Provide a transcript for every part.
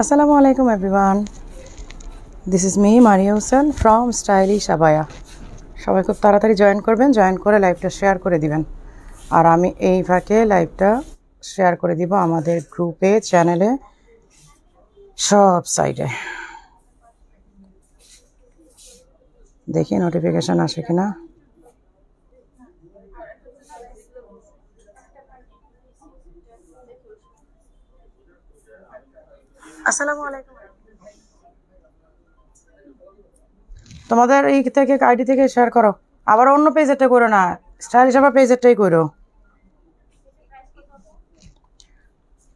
Assalamu alaikum everyone. This is me Maria Hussain from Stylish Abaya. সবাই খুব তাড়াতাড়ি join করবেন, জয়েন করে লাইভটা শেয়ার করে দিবেন। আর আমি এই ফাঁকে লাইভটা শেয়ার করে দিব আমাদের গ্রুপে, চ্যানেলে, সব সাইডে। দেখি নোটিফিকেশন আসে কিনা। আসসালামু আলাইকুম। তোমাদের এই থেকে আইডি থেকে শেয়ার করো, আবার অন্য পেজেরটা করো না, স্টাইলিশ আবার পেজেরটাই করো।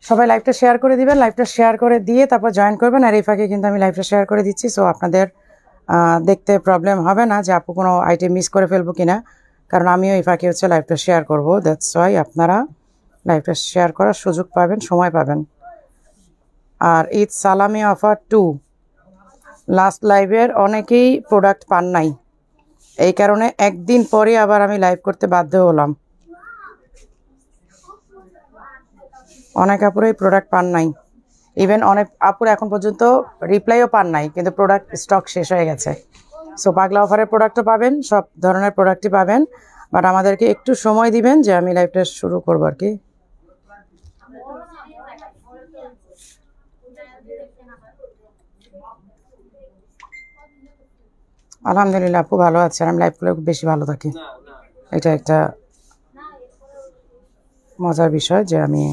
সবাই লাইভটা শেয়ার করে দিবেন, লাইভটা শেয়ার করে দিয়ে তারপর জয়েন করবেন। আর এই ফাঁকে কিন্তু আমি লাইভটা শেয়ার করে দিচ্ছি, সো আপনাদের দেখতে প্রবলেম হবে না যে আপু কোনো আইটেম মিস করে ফেলবো কিনা, কারণ আমিও এই ফাঁকে হচ্ছে লাইভটা শেয়ার করবো। দ্যাটস ওয়াই আপনারা লাইভটা শেয়ার করার সুযোগ পাবেন, সময় পাবেন। আর ঈদ সালামি অফার 2 লাস্ট লাইভের অনেকেই প্রোডাক্ট পান নাই, এই কারণে একদিন পরে আবার আমি লাইভ করতে বাধ্য হলাম। অনেক আপুরাই প্রোডাক্ট পান নাই, ইভেন অনেক আপুরা এখন পর্যন্ত রিপ্লাইও পান নাই, কিন্তু প্রোডাক্ট স্টক শেষ হয়ে গেছে। সো পাগলা অফারের প্রোডাক্টও পাবেন, সব ধরনের প্রোডাক্টই পাবেন, বাট আমাদেরকে একটু সময় দিবেন যে আমি লাইভটা শুরু করবো আর কি। আলহামদুলিল্লাহ আপু ভালো আছে, আমি লাইভ করলে বেশি ভালো থাকি। এটা একটা মজার বিষয় যে আমি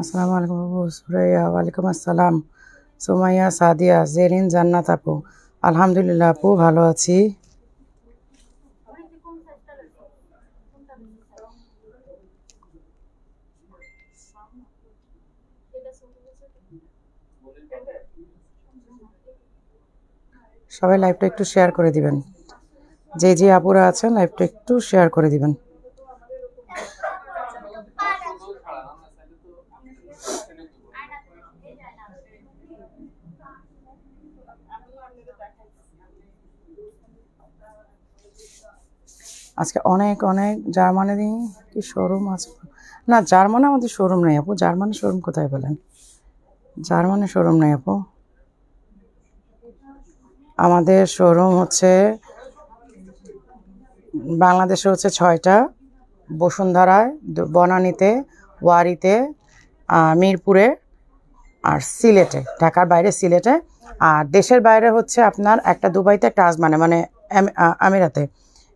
আসসালামু আলাইকুম আপু। সুরাইয়া ওয়ালাইকুম আসসালাম। সুমাইয়া, সাদিয়া, জেরিন, জান্নাত আপু। আলহামদুলিল্লাহ আপু ভালো আছি। সবাই লাইভটা একটু শেয়ার করে দিবেন, যে যে আপুরা আছেন লাইভটা একটু শেয়ার করে দিবেন। আজকে অনেক অনেক জার্মানি কি শোরুম আছে না? জার্মানি আমাদের শোরুম নেই আপু। জার্মানি শোরুম কোথায় বলেন? জার্মানি শোরুম নেই আপু। আমাদের শোরুম হচ্ছে বাংলাদেশে হচ্ছে 6টা, বসুন্ধরায়, বনানীতে, ওয়ারিতে, মিরপুরে, আর সিলেটে, ঢাকার বাইরে সিলেটে। আর দেশের বাইরে হচ্ছে আপনার একটা দুবাইতে, একটা আজমানে, মানে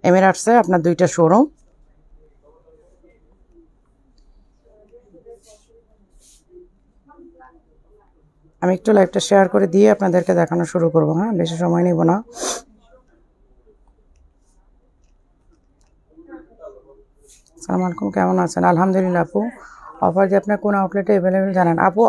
এমিরাটসে আপনার 2টা শোরুম। আমি একটু লাইভটা শেয়ার করে দিয়ে আপনাদেরকে দেখানো শুরু করব। হ্যাঁ, বেশি সময় নিব না। আসসালামু আলাইকুম, কেমন আছেন? আলহামদুলিল্লাহ আপু। অফার যে আপনার কোন আউটলেটে অ্যাভেলেবেল জানান আপু?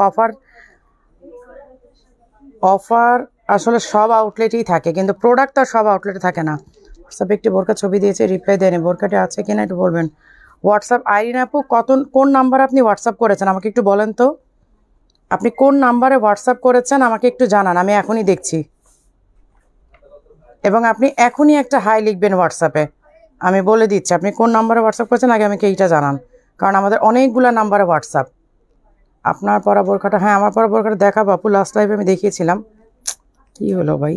অফার আসলে সব আউটলেটেই থাকে, কিন্তু প্রোডাক্ট আর সব আউটলেটে থাকে না। হোয়াটসঅ্যাপে একটি বোরকা ছবি দিয়েছে, রিপ্লাই দেয়নি। বোরকাটি আছে কিনা একটু বলবেন। হোয়াটসঅ্যাপ আইডিন আপু কোন নাম্বারে আপনি হোয়াটসঅ্যাপ করেছেন আমাকে একটু বলেন তো। আপনি কোন নাম্বারে হোয়াটসঅ্যাপ করেছেন আমাকে একটু জানান, আমি এখনই দেখছি। এবং আপনি এখনই একটা হাই লিখবেন হোয়াটসঅ্যাপে, আমি বলে দিচ্ছি আপনি কোন নাম্বারে হোয়াটসঅ্যাপ করেছেন, আগে আমাকে এইটা জানান, কারণ আমাদের অনেকগুলো নাম্বারে হোয়াটসঅ্যাপ। আপনার পরা বোরকাটা, হ্যাঁ আমার পরা বোরকাটা দেখাবো আপু, লাস্ট লাইভে আমি দেখিয়েছিলাম। কি হলো ভাই?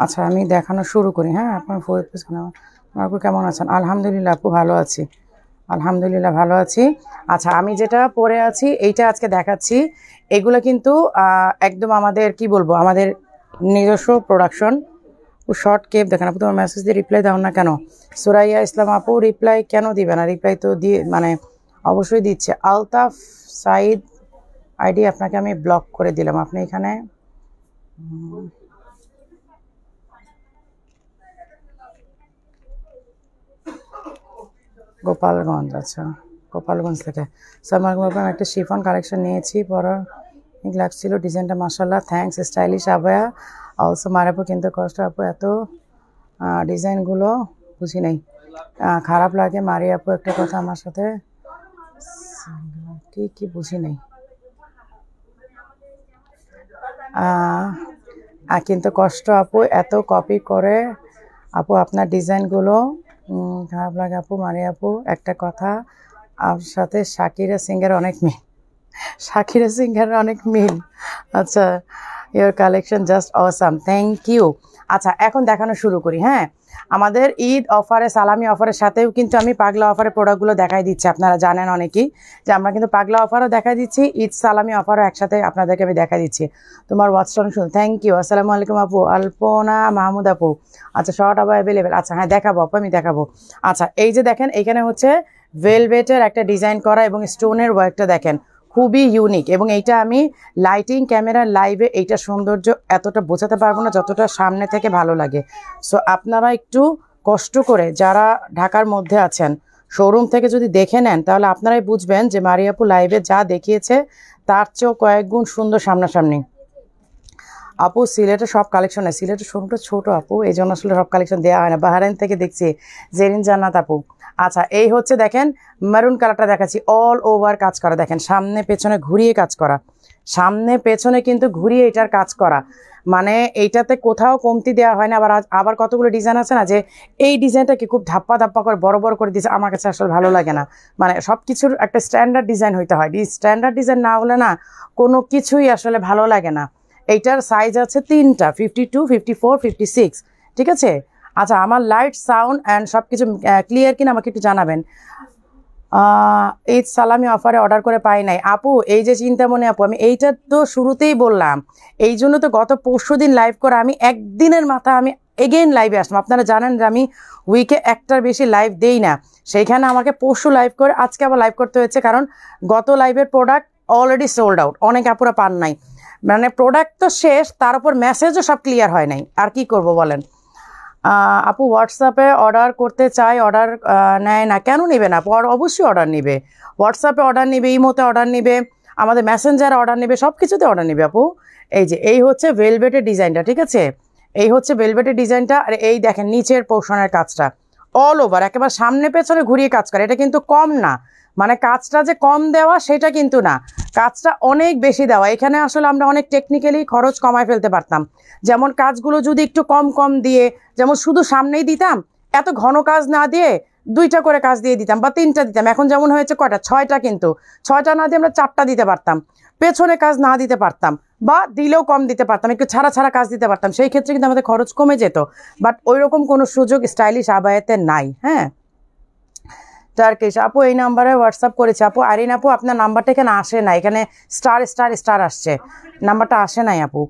আচ্ছা আমি দেখানো শুরু করি। হ্যাঁ, আপনার আপু কেমন আছেন? আলহামদুলিল্লাহ আপু ভালো আছি, আলহামদুলিল্লাহ ভালো আছি। আচ্ছা আমি যেটা পরে আছি এইটা আজকে দেখাচ্ছি। এগুলো কিন্তু একদম আমাদের কি বলবো, আমাদের নিজস্ব প্রোডাকশন। শর্ট কেপ দেখেন আপু, তোমার মেসেজ দিয়ে রিপ্লাই দাও না কেন? সুরাইয়া ইসলাম আপু রিপ্লাই কেন দিবে না? রিপ্লাই তো দিয়ে মানে অবশ্যই দিচ্ছে। আলতাফ সাইদ আইডি আপনাকে আমি ব্লক করে দিলাম, আপনি এখানে গোপালগঞ্জ। আচ্ছা গোপালগঞ্জ থেকে। সালমান আপু আমি একটা শিফন কালেকশন নিয়েছি, পরা লাগছিল, ডিজাইনটা মাশাআল্লাহ, থ্যাঙ্কস, স্টাইলিশ আবায়া অলসো। মারাপু কিন্তু কষ্ট আপু, এত ডিজাইনগুলো বুঝি নাই, খারাপ লাগে। মারি আপু একটা কথা আমার সাথে কি বুঝি নাই, কিন্তু কষ্ট আপু, এত কপি করে আপু আপনার ডিজাইনগুলো, খারাপ লাগে আপু। মারি আপু একটা কথা, আপনার সাথে শাকিরা সিংহের অনেক মিল, শাকিরা সিংহের অনেক মিল। আচ্ছা, your collection just awesome, thank you. আচ্ছা, এখন দেখানো শুরু করি। হ্যাঁ, আমাদের ঈদ অফারে, সালামি অফারের সাথেও কিন্তু আমি পাগলা অফারের প্রোডাক্টগুলো দেখাই দিচ্ছি। আপনারা জানেন অনেকেই যে আমরা কিন্তু পাগলা অফারও দেখাই দিচ্ছি, ঈদ সালামি অফারও একসাথে আপনাদেরকে আমি দেখা দিচ্ছি। তোমার ওয়াচটা অনেক শুনুন, থ্যাংক ইউ। আসসালামু আলাইকুম আপু, আলপনা মাহমুদ আপু। আচ্ছা, শর্ট আবার অ্যাভেলেবেল। আচ্ছা হ্যাঁ, দেখাবো আপু, আমি দেখাবো। আচ্ছা, এই যে দেখেন, এইখানে হচ্ছে ভেলভেটের একটা ডিজাইন করা এবং স্টোনের ওয়ার্কটা দেখেন, খুবই ইউনিক। এবং এইটা আমি লাইটিং ক্যামেরার লাইভে এইটা সৌন্দর্য এতটা বোঝাতে পারবো না যতটা সামনে থেকে ভালো লাগে। সো আপনারা একটু কষ্ট করে যারা ঢাকার মধ্যে আছেন, শোরুম থেকে যদি দেখে নেন তাহলে আপনারাই বুঝবেন যে মারিয়াপু লাইভে যা দেখিয়েছে তার চেয়েও কয়েক গুণ সুন্দর সামনাসামনি। আপু সিলেটের সব কালেকশন নেই, সিলেটের শোরুমটা ছোটো আপু, এই জন্য আসলে সব কালেকশন দেওয়া হয় না। বাহারাইন থেকে দেখছি, জেরিন জান্নাত আপু। আচ্ছা, এই হচ্ছে দেখেন মেরুন কালারটা দেখাচ্ছি, অল ওভার কাজ করা, দেখেন সামনে পেছনে ঘুরিয়ে কাজ করা, সামনে পেছনে কিন্তু ঘুরিয়ে এটার কাজ করা, মানে এইটাতে কোথাও কমতি দেওয়া হয় না। আবার কতগুলো ডিজাইন আছে না যে এই ডিজাইনটাকে খুব ধাপ্পা ধাপ্পা করে বড় বড় করে দিয়েছে, আমার কাছে আসলে ভালো লাগে না। মানে সব কিছুর একটা স্ট্যান্ডার্ড ডিজাইন হইতে হয়, স্ট্যান্ডার্ড ডিজাইন না হলে না কোনো কিছুই আসলে ভালো লাগে না। এইটার সাইজ আছে 3টা, 52, 54, 56, ঠিক আছে। আচ্ছা, আমার লাইট সাউন্ড অ্যান্ড সব কিছু ক্লিয়ার কিনা আমাকে একটু জানাবেন। ঈদ সালামি অফারে অর্ডার করে পাই নাই আপু, এই যে চিন্তামণি আপু, আমি এইটা তো শুরুতেই বললাম, এই জন্য তো গত পরশুদিন লাইভ করে আমি একদিনের মাথা আমি এগেইন লাইভে আসলাম। আপনারা জানেন যে আমি উইকে একটার বেশি লাইভ দেই না, সেইখানে আমাকে পরশু লাইভ করে আজকে আবার লাইভ করতে হয়েছে, কারণ গত লাইভের প্রোডাক্ট অলরেডি সোল্ড আউট, অনেক আপুরা পান নাই, মানে প্রোডাক্ট তো শেষ, তার উপর মেসেজও সব ক্লিয়ার হয় নাই, আর কি করব বলেন। আপু হোয়াটসঅ্যাপে অর্ডার করতে চাই, অর্ডার নেয় না, কেন নেবে না? অবশ্যই অর্ডার নেবে, হোয়াটসঅ্যাপে অর্ডার নেবে, ইমোতে অর্ডার নেবে, আমাদের মেসেঞ্জারে অর্ডার নেবে, সব কিছুতে অর্ডার নেবে আপু। এই যে এই হচ্ছে ভেলভেটের ডিজাইনটা, ঠিক আছে, এই হচ্ছে ভেলভেটের ডিজাইনটা। আর এই দেখেন নিচের পোর্শনের কাজটা অল ওভার একেবারে সামনে পেছনে ঘুরিয়ে কাজ করে, এটা কিন্তু কম না, মানে কাজটা যে কম দেওয়া সেটা কিন্তু না, কাজটা অনেক বেশি দেওয়া। এখানে আসলে আমরা অনেক টেকনিক্যালি খরচ কমায় ফেলতে পারতাম, যেমন কাজগুলো যদি একটু কম কম দিয়ে, যেমন শুধু সামনেই দিতাম, এত ঘন কাজ না দিয়ে 2টা করে কাজ দিয়ে দিতাম বা 3টা দিতাম, এখন যেমন হয়েছে কয়টা, 6টা, কিন্তু 6টা না দিয়ে আমরা 4টা দিতে পারতাম, পেছনে কাজ না দিতে পারতাম, বা দিলেও কম দিতে পারতাম, একটু ছাড়া ছাড়া কাজ দিতে পারতাম, সেই ক্ষেত্রে কিন্তু আমাদের খরচ কমে যেত। বাট ওই রকম কোনো সুযোগ স্টাইলিশ আবায়াতে নাই। হ্যাঁ, টার্কিশ আপু এই নাম্বারে হোয়াটসঅ্যাপ করেছে আপু, আরিন আপু আপনার নাম্বারটা এখানে আসে না, এখানে স্টার স্টার স্টার আসছে, নাম্বারটা আসে নাই আপু।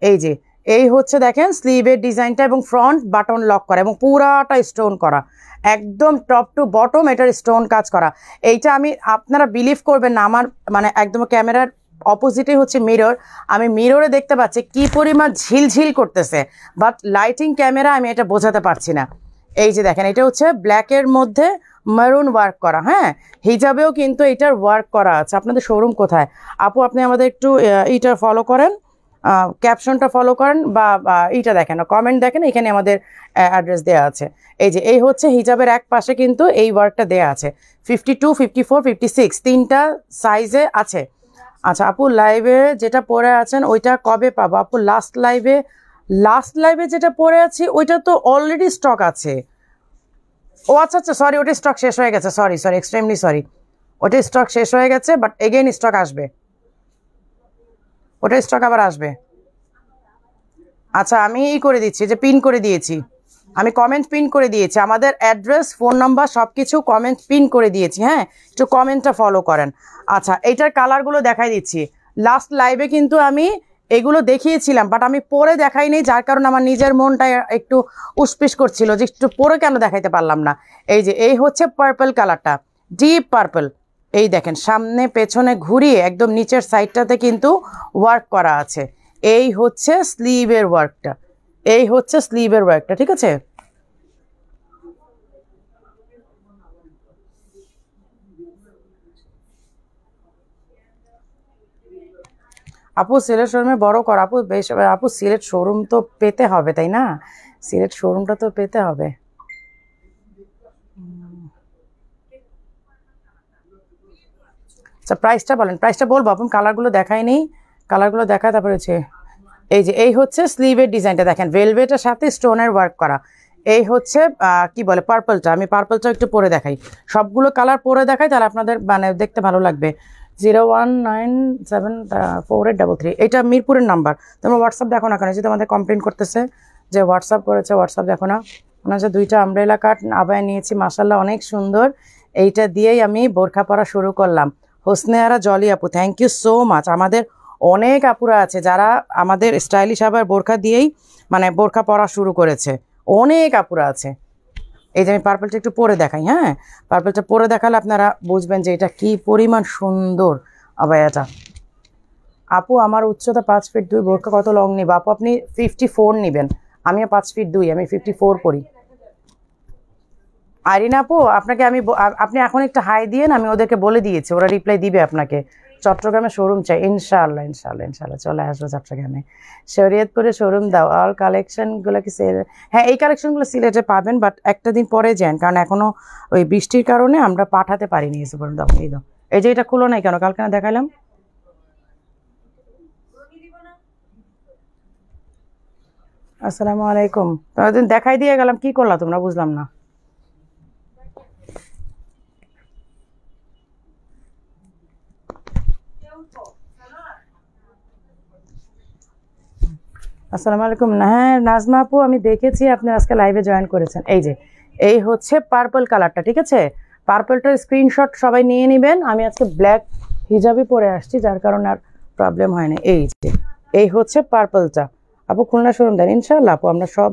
এই যে এই হচ্ছে দেখেন স্লিভের ডিজাইনটা এবং ফ্রন্ট বাটন লক করা এবং পুরাটা স্টোন করা, একদম টপ টু বটম এটার স্টোন কাজ করা। এইটা আমি, আপনারা বিলিভ করবেন না, আমার মানে একদম ক্যামেরার অপোজিটেই হচ্ছে মিরর, আমি মিররে দেখতে পাচ্ছি কি পরিমাণ ঝিলঝিল করতেছে, বাট লাইটিং ক্যামেরা আমি এটা বোঝাতে পারছি না। এই যে দেখেন এটা হচ্ছে ব্ল্যাকের মধ্যে মেরুন ওয়ার্ক করা, হ্যাঁ হিজাবেও কিন্তু এটার ওয়ার্ক করা আছে। আপনাদের শোরুম কোথায় আপু? আপনি আমাদের একটু এইটা ফলো করেন, ক্যাপশনটা ফলো করেন বা এইটা দেখেন, কমেন্ট দেখেন, এখানে আমাদের অ্যাড্রেস দেওয়া আছে। এই যে এই হচ্ছে হিজাবের এক পাশে কিন্তু এই ওয়ার্কটা দেওয়া আছে, 52, 54, 56 3টা সাইজে আছে। আচ্ছা আপু লাইভে যেটা পরে আছেন ওইটা কবে পাবো আপু? লাস্ট লাইভে যেটা পরে আছি ওইটা তো অলরেডি স্টক আছে। ও আচ্ছা আচ্ছা, সরি, ওটা স্টক শেষ হয়ে গেছে, সরি এক্সট্রিমলি সরি, ওটা স্টক শেষ হয়ে গেছে, বাট এগেইন স্টক আসবে, ওটা স্টক আবার আসবে। আচ্ছা আমি করে দিচ্ছি, যে পিন করে দিয়েছি, আমি কমেন্ট পিন করে দিয়েছি, আমাদের অ্যাড্রেস ফোন নাম্বার সব কিছু কমেন্ট পিন করে দিয়েছি। হ্যাঁ, একটু কমেন্টটা ফলো করেন। আচ্ছা এইটার কালারগুলো দেখাই দিচ্ছি, লাস্ট লাইভে কিন্তু আমি এগুলো দেখিয়েছিলাম, বাট আমি পরে দেখাই নেই, যার কারণে আমার নিজের মনটা একটু উসপিস করছিল যে একটু পরে কেন দেখাইতে পারলাম না। এই যে এই হচ্ছে পার্পল কালারটা, ডিপ পার্পল, এই দেখেন সামনে পেছনে ঘুরিয়ে একদম নিচের সাইডটাতে কিন্তু ওয়ার্ক করা আছে। এই হচ্ছে স্লিভের ওয়ার্কটা, ঠিক আছে। আপু সিলেট শোরুমে বড় কর আপু, বেশ আপু সিলেট শোরুম তো পেতে হবে তাই না, সিলেট শোরুমটা তো পেতে হবে। আচ্ছা প্রাইসটা বলেন, প্রাইসটা বলবো আপু, কালারগুলো দেখাই নেই, কালারগুলো দেখা তারপরে হচ্ছে এই যে এই হচ্ছে স্লিভের ডিজাইনটা দেখেন, ভেলভেটের সাথে স্টোনের ওয়ার্ক করা। এই হচ্ছে কি বলে পার্পলটা, আমি পার্পলটা একটু পরে দেখাই, সবগুলো কালার পরে দেখাই তাহলে আপনাদের মানে দেখতে ভালো লাগবে। 0197483, এটা মিরপুরের নাম্বার। তোমরা হোয়াটসঅ্যাপ দেখো না কেন, যে তোমাদের কমপ্লেন করতেছে যে হোয়াটসঅ্যাপ করেছে, হোয়াটসঅ্যাপ দেখো না। মনে হচ্ছে দুইটা আমব্রেলা কাট আবায় নিয়েছি, মাসাল্লাহ অনেক সুন্দর। এইটা দিয়েই আমি বোরখা পরা শুরু করলাম। হোসনে আরা জলি আপু, থ্যাংক ইউ সো মাচ। আমাদের অনেক আপুরা আছে যারা আমাদের স্টাইলিশ আবার বোরখা দিয়েই মানে বোরখা পরা শুরু করেছে, অনেক আপুরা আছে। এই যে আমি পার্পলটা একটু পরে দেখাই, হ্যাঁ পার্পলটা পরে দেখালে আপনারা বুঝবেন যে এটা কি পরিমাণ সুন্দর আবায়াটা। আপু আমার উচ্চতা 5 ফিট 2, বোরখা কত লং নিব আপু? আপনি 54 নেবেন, আমিও 5 ফিট 2, আমি 54 পরি। আইরিনা আপু আপনাকে আমি আপনি এখন একটা হাই দিয়েন, আমি ওদেরকে বলে দিয়েছি, ওরা রিপ্লাই দিবে আপনাকে। চট্টগ্রামে শোরুম চাই, ইনশাআল্লাহ ইনশাআল্লাহ ইনশাআল্লাহ চলে আসবো চট্টগ্রামে। শরীয়তপুরে শোরুম দাও, আর কালেকশনগুলো কি সেল? হ্যাঁ এই কালেকশনগুলো সিলেটে পাবেন, বাট একটা দিন পরে যান, কারণ এখনো ওই বৃষ্টির কারণে আমরা পাঠাতে পারিনি এসে পর্যন্ত। এই দাও, এই যে এটা খুলো নাই কেন, কালকে না দেখাইলাম। আসসালামু আলাইকুম, তোমাদের দেখাই দিয়ে গেলাম, কি করলা তোমরা বুঝলাম না। আসসালামু আলাইকুম। হ্যাঁ নাজমা আপু আমি দেখেছি আপনি আজকে লাইভে জয়েন করেছেন। এই যে এই হচ্ছে পার্পল কালারটা, ঠিক আছে, পার্পলটার স্ক্রিনশট সবাই নিয়ে নেবেন। আমি আজকে ব্ল্যাক হিজাবই পরে আসছি, যার কারণে আর প্রবলেম হয় না। এই যে এই হচ্ছে পার্পলটা। আপু খুলনা শোরুম দেন ইনশাল্লাহ আপু, আমরা সব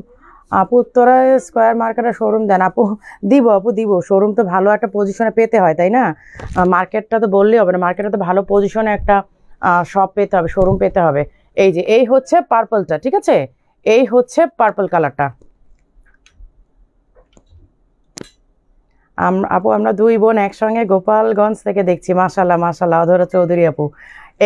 আপু উত্তরায় স্কোয়ার মার্কেটের শোরুম দেন আপু, দিব আপু দিব। শোরুম তো ভালো একটা পজিশনে পেতে হয় তাই না, মার্কেটটা তো বললেই হবে না, মার্কেটে তো ভালো পজিশনে একটা শপ পেতে হবে, শোরুম পেতে হবে। এই যে এই হচ্ছে পার্পলটা, ঠিক আছে, এই হচ্ছে পার্পল কালারটা। আপু আমরা দুই বোন একসঙ্গে গোপালগঞ্জ থেকে দেখছি, মাশাল্লাহ মাশাল্লাহ অধরা চৌধুরী আপু।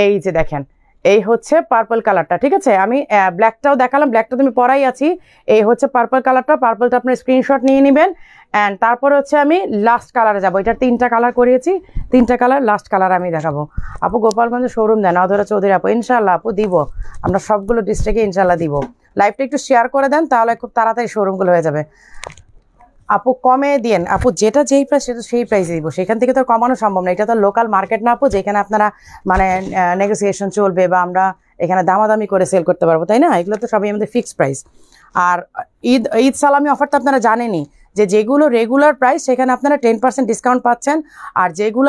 এই যে দেখেন এই হচ্ছে পার্পল কালারটা, ঠিক আছে, আমি ব্ল্যাকটাও দেখালাম, ব্ল্যাকটা তুমি পরাই আছি। এই হচ্ছে পার্পল কালারটা, পার্পলটা আপনার স্ক্রিনশট নিয়ে নেবেন। অ্যান্ড তারপরে হচ্ছে আমি লাস্ট কালারে যাবো, এটা 3টা কালার করিয়েছি, 3টা কালার লাস্ট কালার আমি দেখাবো। আপু গোপালগঞ্জে শোরুম দেন অধরা চৌধুরী আপু, ইনশাল্লাহ আপু দিব, আমরা সবগুলো ডিস্ট্রিক্টে ইনশাল্লাহ দিব। লাইভটা একটু শেয়ার করে দেন, তাহলে খুব তাড়াতাড়ি শোরুমগুলো হয়ে যাবে। আপু কমে দিয়েন আপু, যেটা যেই প্রাইস সেটা সেই প্রাইসে দিব, সেখান থেকে তো কমানো সম্ভব না, এটা তো লোকাল মার্কেট না আপু যেখানে আপনারা মানে নেগোসিয়েশন চলবে বা আমরা এখানে দামাদামি করে সেল করতে পারবো তাই না, এগুলো তো সবই আমাদের ফিক্সড প্রাইস। আর ঈদ ঈদ সালামি অফার তো আপনারা জানেনই, যে যেগুলো রেগুলার প্রাইস সেখানে আপনারা 10% ডিসকাউন্ট পাচ্ছেন, আর যেগুলো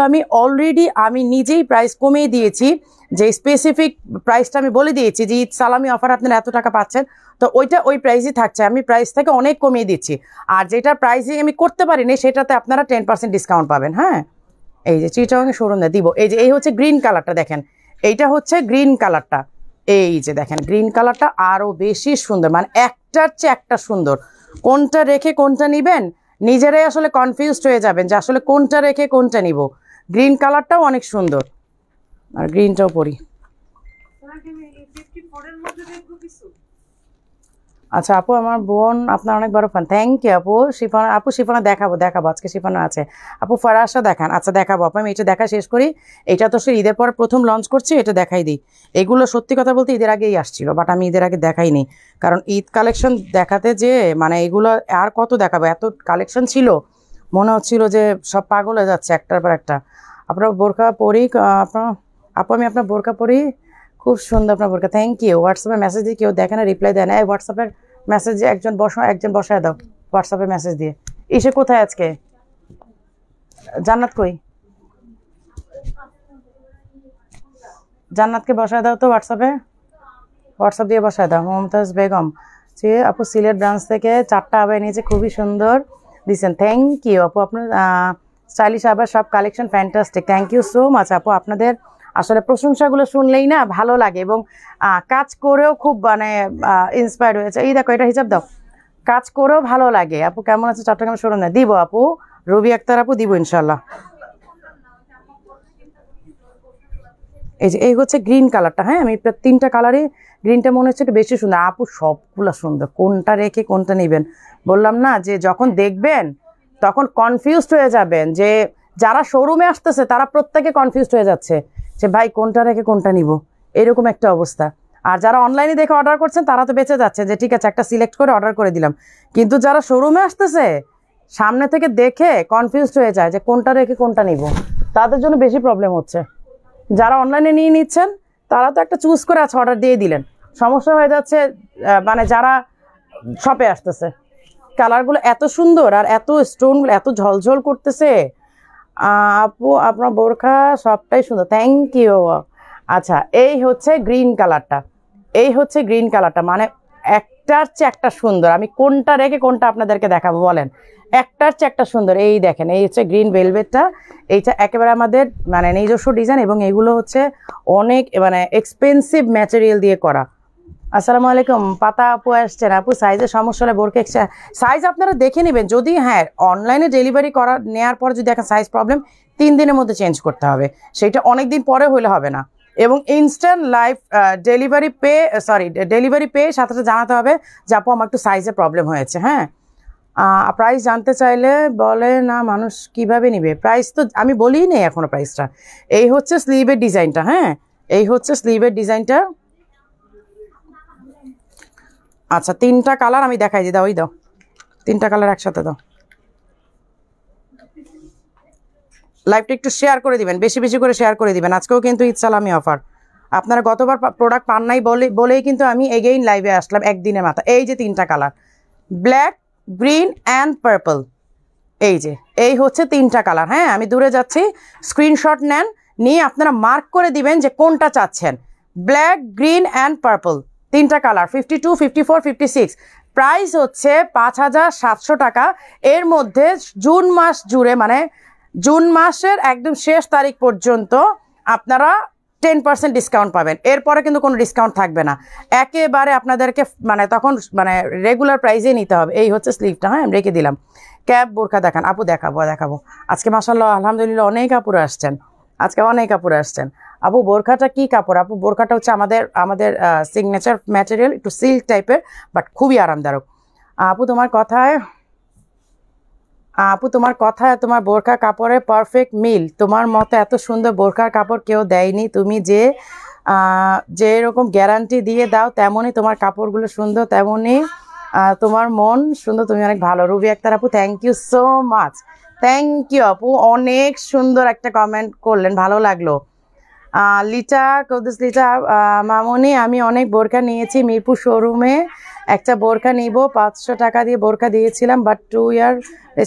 আমি নিজেই প্রাইস কমিয়ে দিয়েছি, যে স্পেসিফিক প্রাইসটা আমি বলে দিয়েছি যে ঈদ সালামি অফার আপনারা এত টাকা পাচ্ছেন, তো ওইটা ওই প্রাইসই থাকছে, আমি প্রাইস থেকে অনেক কমিয়ে দিচ্ছি। আর যেটা প্রাইসিং আমি করতে পারিনি সেটাতে আপনারা 10% ডিসকাউন্ট পাবেন। হ্যাঁ এই যে চিটাগাং শোরুম দিব। এই যে এই হচ্ছে গ্রিন কালারটা দেখেন, এইটা হচ্ছে গ্রিন কালারটা, এই যে দেখেন গ্রিন কালারটা আরও বেশি সুন্দর, মানে একটার চেয়ে একটা সুন্দর। কোনটা রেখে কোনটা নিবেন নিজেরাই আসলে কনফিউজড হয়ে যাবেন যে আসলে কোনটা রেখে কোনটা নিব। গ্রিন কালারটাও অনেক সুন্দর, আর গ্রিনটাও পরি। আচ্ছা আপু আমার বোন আপনার অনেক বড় ফ্যান, থ্যাংক ইউ আপু। শিফানা আপু, শিফানা দেখাবো আজকে শিফানা আছে। আপু ফরাসা দেখান, আচ্ছা দেখাবো আপু, আমি এটা দেখা শেষ করি। এটা তো সে ঈদের পর প্রথম লঞ্চ করছি, এটা দেখাই দিই। এগুলো সত্যি কথা বলতে ঈদের আগেই আসছিল, বাট আমি ঈদের আগে দেখাইনি, কারণ ঈদ কালেকশন দেখাতে যে মানে এগুলো আর কত দেখাবো, এত কালেকশন ছিল মনে হচ্ছিল যে সব পাগল হয়ে যাচ্ছে একটার পর একটা। আপনার বোরকা পরি আপনার আপু, আমি আপনার বোরকা পরি, খুব সুন্দর আপনার বোরকা, থ্যাংক ইউ। হোয়াটসঅ্যাপে মেসেজ দিয়ে কেউ দেখে না, রিপ্লাই দেয় না, হোয়াটসঅ্যাপের মেসেজে একজন বসায় দাও, হোয়াটসঅ্যাপে মেসেজ দিয়ে। ইসে কোথায় আজকে, জান্নাত কই, জান্নাতকে বসায় দাও তো হোয়াটসঅ্যাপ দিয়ে বসায় দাও। মমতাজ বেগম সে আপু সিলেট ব্রাঞ্চ থেকে 4টা আবার নিয়েছে, খুবই সুন্দর দিচ্ছেন, থ্যাংক ইউ আপু। আপনার স্টাইলিশ আবার সব collection fantastic, thank you so much আপু। আপনাদের আসলে প্রশংসাগুলো শুনলেই না ভালো লাগে, এবং কাজ করেও খুব মানে ইন্সপায়ার্ড হয়েছে। এই দেখো এটা হিসাব দাও, কাজ করেও ভালো লাগে। আপু কেমন আছে চট্টগ্রাম শোরুম না দিব আপু, রবি আক্তার আপু দিব ইনশাল্লাহ। এই যে এই হচ্ছে গ্রিন কালারটা, হ্যাঁ আমি তিনটা কালারে গ্রিনটা মনে হচ্ছে একটু বেশি সুন্দর। আপু সবগুলো সুন্দর, কোনটা রেখে কোনটা নেবেন বললাম না, যে যখন দেখবেন তখন কনফিউজড হয়ে যাবেন, যে যারা শোরুমে আসতেছে তারা প্রত্যেকে কনফিউজড হয়ে যাচ্ছে যে ভাই কোনটা রেখে কোনটা নিব, এরকম একটা অবস্থা। আর যারা অনলাইনে দেখে অর্ডার করছেন তারা তো বেঁচে যাচ্ছে, যে ঠিক আছে একটা সিলেক্ট করে অর্ডার করে দিলাম, কিন্তু যারা শোরুমে আসতেছে সামনে থেকে দেখে কনফিউজড হয়ে যায় যে কোনটা রেখে কোনটা নিব, তাদের জন্য বেশি প্রবলেম হচ্ছে। যারা অনলাইনে নিয়ে নিচ্ছেন তারা তো একটা চুজ করে আছে অর্ডার দিয়ে দিলেন, সমস্যা হয়ে যাচ্ছে মানে যারা শপে আসতেছে। কালারগুলো এত সুন্দর আর এত স্টোনগুলো এত ঝলঝল করতেছে। আপু আপনার বোরখা সবটাই সুন্দর, থ্যাংক ইউ। আচ্ছা এই হচ্ছে গ্রিন কালারটা, এই হচ্ছে গ্রিন কালারটা, মানে একটার চেয়ে একটা সুন্দর। আমি কোনটা রেখে কোনটা আপনাদেরকে দেখাবো বলেন, একটার চেয়ে একটা সুন্দর। এই দেখেন এই হচ্ছে গ্রিন ভেলভেটটা, এইটা একেবারে আমাদের মানে নিজস্ব ডিজাইন, এবং এগুলো হচ্ছে অনেক মানে এক্সপেন্সিভ ম্যাটেরিয়াল দিয়ে করা। আসসালামু আলাইকুম, পাতা আপু আসছেন। আপু সাইজের সমস্যা হলে বোরকা সাইজ আপনারা দেখে নেবেন, যদি হ্যাঁ অনলাইনে ডেলিভারি নেওয়ার পর যদি দেখেন সাইজ প্রবলেম 3 দিনের মধ্যে চেঞ্জ করতে হবে, সেটা অনেক দিন পরে হলে হবে না। এবং ইনস্ট্যান্ট লাইভ ডেলিভারি পে সাথে সাথে জানাতে হবে যে আপু আমার একটু সাইজে প্রবলেম হয়েছে। হ্যাঁ প্রাইস জানতে চাইলে বলে না মানুষ কিভাবে নিবে, প্রাইস তো আমি বলিই নেই এখনো প্রাইসটা। এই হচ্ছে স্লিভের ডিজাইনটা, হ্যাঁ এই হচ্ছে স্লিভের ডিজাইনটা। আচ্ছা 3টা কালার আমি দেখাই দিই, দাও ওই দাও 3টা কালার একসাথে দাও। লাইভটা একটু শেয়ার করে দিবেন, বেশি বেশি করে শেয়ার করে দিবেন। আজকেও কিন্তু ঈদ সালামি অফার, আপনারা গতবার প্রোডাক্ট পান নাই বলেই কিন্তু আমি এগেইন লাইভে আসলাম একদিনের মাথা। এই যে 3টা colour, black, green and purple, এই যে এই হচ্ছে 3টা কালার। হ্যাঁ আমি দূরে যাচ্ছি, স্ক্রিনশট নেন, নিয়ে আপনারা মার্ক করে দিবেন যে কোনটা চাচ্ছেন। ব্ল্যাক, গ্রিন অ্যান্ড পার্পল, 3টা কালার, 52, 54, 56। প্রাইস হচ্ছে 5,700 টাকা। এর মধ্যে জুন মাস জুড়ে মানে জুন মাসের একদম শেষ তারিখ পর্যন্ত আপনারা 10% ডিসকাউন্ট পাবেন, এরপরে কিন্তু কোনো ডিসকাউন্ট থাকবে না, একেবারে আপনাদেরকে মানে তখন মানে রেগুলার প্রাইসে নিতে হবে। এই হচ্ছে স্লিভটা, হ্যাঁ আমি রেখে দিলাম। ক্যাপ বোরখা দেখান আপু, দেখাবো আজকে মাশাআল্লাহ আলহামদুলিল্লাহ অনেক কাপড় আসছেন, আজকে অনেক কাপড় আসছেন। আপু বোরখাটা কি কাপড়? আপু বোরখাটা হচ্ছে আমাদের সিগনেচার ম্যাটেরিয়াল, একটু সিল্ক টাইপের বাট খুবই আরামদায়ক। আপু তোমার কথায় তোমার বোরখা কাপড়ের পারফেক্ট মিল, তোমার মতো এত সুন্দর বোরখার কাপড় কেউ দেয়নি, তুমি যে এরকম গ্যারান্টি দিয়ে দাও তেমনই তোমার কাপড়গুলো সুন্দর, তেমনই তোমার মন সুন্দর, তুমি অনেক ভালো। রুবি আক্তার আপু thank you so much, thank you আপু, অনেক সুন্দর একটা কমেন্ট করলেন, ভালো লাগলো। লিটা মামনি আমি অনেক বোরখা নিয়েছি, মিরপুর শোরুমে একটা বোরখা নিব 500 টাকা দিয়ে বোরখা দিয়েছিলাম, বাট 2 ইয়ার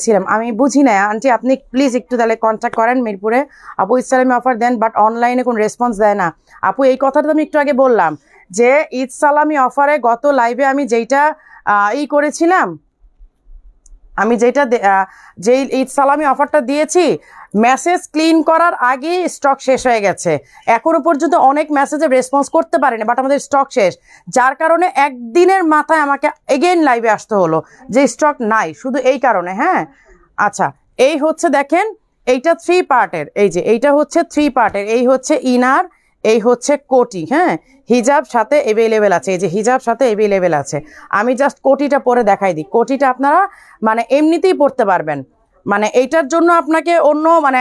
ছিলাম। আমি বুঝি না আন্টি, আপনি প্লিজ একটু তাহলে কন্ট্যাক্ট করেন মিরপুরে। আপু ইসলামী অফার দেন বাট অনলাইনে কোনো রেসপন্স দেয় না। আপু এই কথাটা তো আমি একটু আগে বললাম যে ঈদ সালামি অফারে গত লাইভে আমি যেইটা করেছিলাম, আমি যেই ঈদ সালামি অফারটা দিয়েছি, মেসেজ ক্লিন করার আগেই স্টক শেষ হয়ে গেছে। এখনো পর্যন্ত অনেক মেসেজে রেসপন্স করতে পারেনি, বাট আমাদের স্টক শেষ, যার কারণে একদিনের মাথায় আমাকে এগেইন লাইভে আসতে হলো যে স্টক নাই, শুধু এই কারণে। হ্যাঁ আচ্ছা এই হচ্ছে দেখেন এইটা 3 পার্টের, এই যে এইটা হচ্ছে 3 পার্টের, এই হচ্ছে ইনার, এই হচ্ছে কোটি। হ্যাঁ হিজাব সাথে অ্যাভেলেবেল আছে, এই যে হিজাব সাথে অ্যাভেলেবেল আছে। আমি জাস্ট কোটিটা পরে দেখাই দিই, কোটিটা আপনারা মানে এমনিতেই পরতে পারবেন, মানে এইটার জন্য আপনাকে অন্য মানে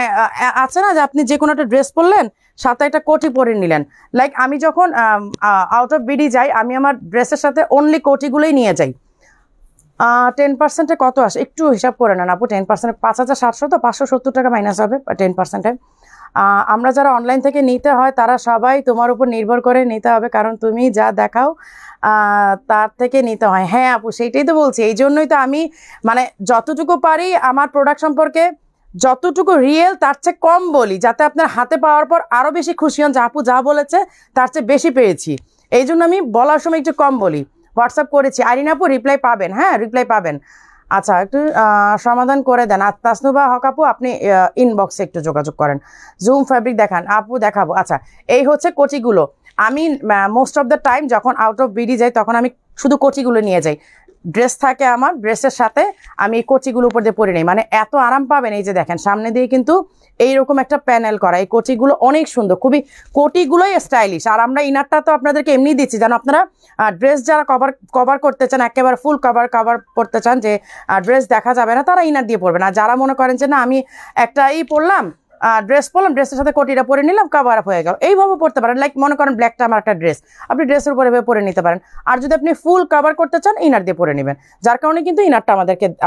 আছে না যে আপনি যে কোনো একটা ড্রেস পরলেন সাথে একটা কোটি পরে নিলেন। লাইক আমি যখন আউট অফ বিডি যাই, আমি আমার ড্রেসের সাথে অনলি কোটিগুলোই নিয়ে যাই। 10%-এ কত আসে একটু হিসাব করে নেন আপু। 10% 5,700, তো 570 টাকা মাইনাস হবে 10%-এ। আমরা যারা অনলাইন থেকে নিতে হয় তারা সবাই তোমার উপর নির্ভর করে নিতে হবে, কারণ তুমি যা দেখাও তার থেকে নিতে হয়। হ্যাঁ আপু সেইটাই তো বলছি, এই জন্যই তো আমি মানে যতটুকু পারি আমার প্রোডাক্ট সম্পর্কে যতটুকু রিয়েল তার চেয়ে কম বলি, যাতে আপনার হাতে পাওয়ার পর আরও বেশি খুশি হন যে আপু যা বলেছে তার চেয়ে বেশি পেয়েছি। এই জন্য আমি বলার সময় একটু কম বলি। হোয়াটসঅ্যাপ করেছি আরিন আপু, রিপ্লাই পাবেন, হ্যাঁ রিপ্লাই পাবেন। আচ্ছা একটু সমাধান করে দেন। আর তাসনুবা হক আপু আপনি ইনবক্সে একটু যোগাযোগ করেন। জুম ফ্যাব্রিক দেখান আপু, দেখাবো। আচ্ছা এই হচ্ছে কোটিগুলো, আমি মোস্ট অফ দ্য টাইম যখন আউট অফ বিডি যাই তখন আমি শুধু কোটিগুলো নিয়ে যাই। ড্রেস থাকে আমার, ড্রেসের সাথে আমি এই কোচিগুলো উপর দিয়ে পরে নিই, মানে এত আরাম পাবেন। এই যে দেখেন সামনে দিয়ে কিন্তু এইরকম একটা প্যানেল করা, এই কোটিগুলো অনেক সুন্দর, খুবই কোটিগুলোই স্টাইলিশ। আর আমরা ইনারটা তো আপনাদেরকে এমনি দিচ্ছি, যেন আপনারা ড্রেস যারা কভার করতে চান, একেবারে ফুল কভার করতে চান, যে ড্রেস দেখা যাবে না, তারা ইনার দিয়ে পরবেন। আর যারা মনে করেন যে না আমি একটা পরলাম, ড্রেস পরলাম, ড্রেসের সাথে কোটিটা পরে নিলাম, কভার আপ হয়ে গেল, এইভাবে পরতে পারেন। লাইক মনে করেন ব্ল্যাকটা আমার একটা ড্রেস, আপনি ড্রেসের উপরে পরে নিতে পারেন। আর যদি আপনি ফুল কভার করতে চান, ইনার দিয়ে পরে নেবেন। যার কারণে কিন্তু ইনারটা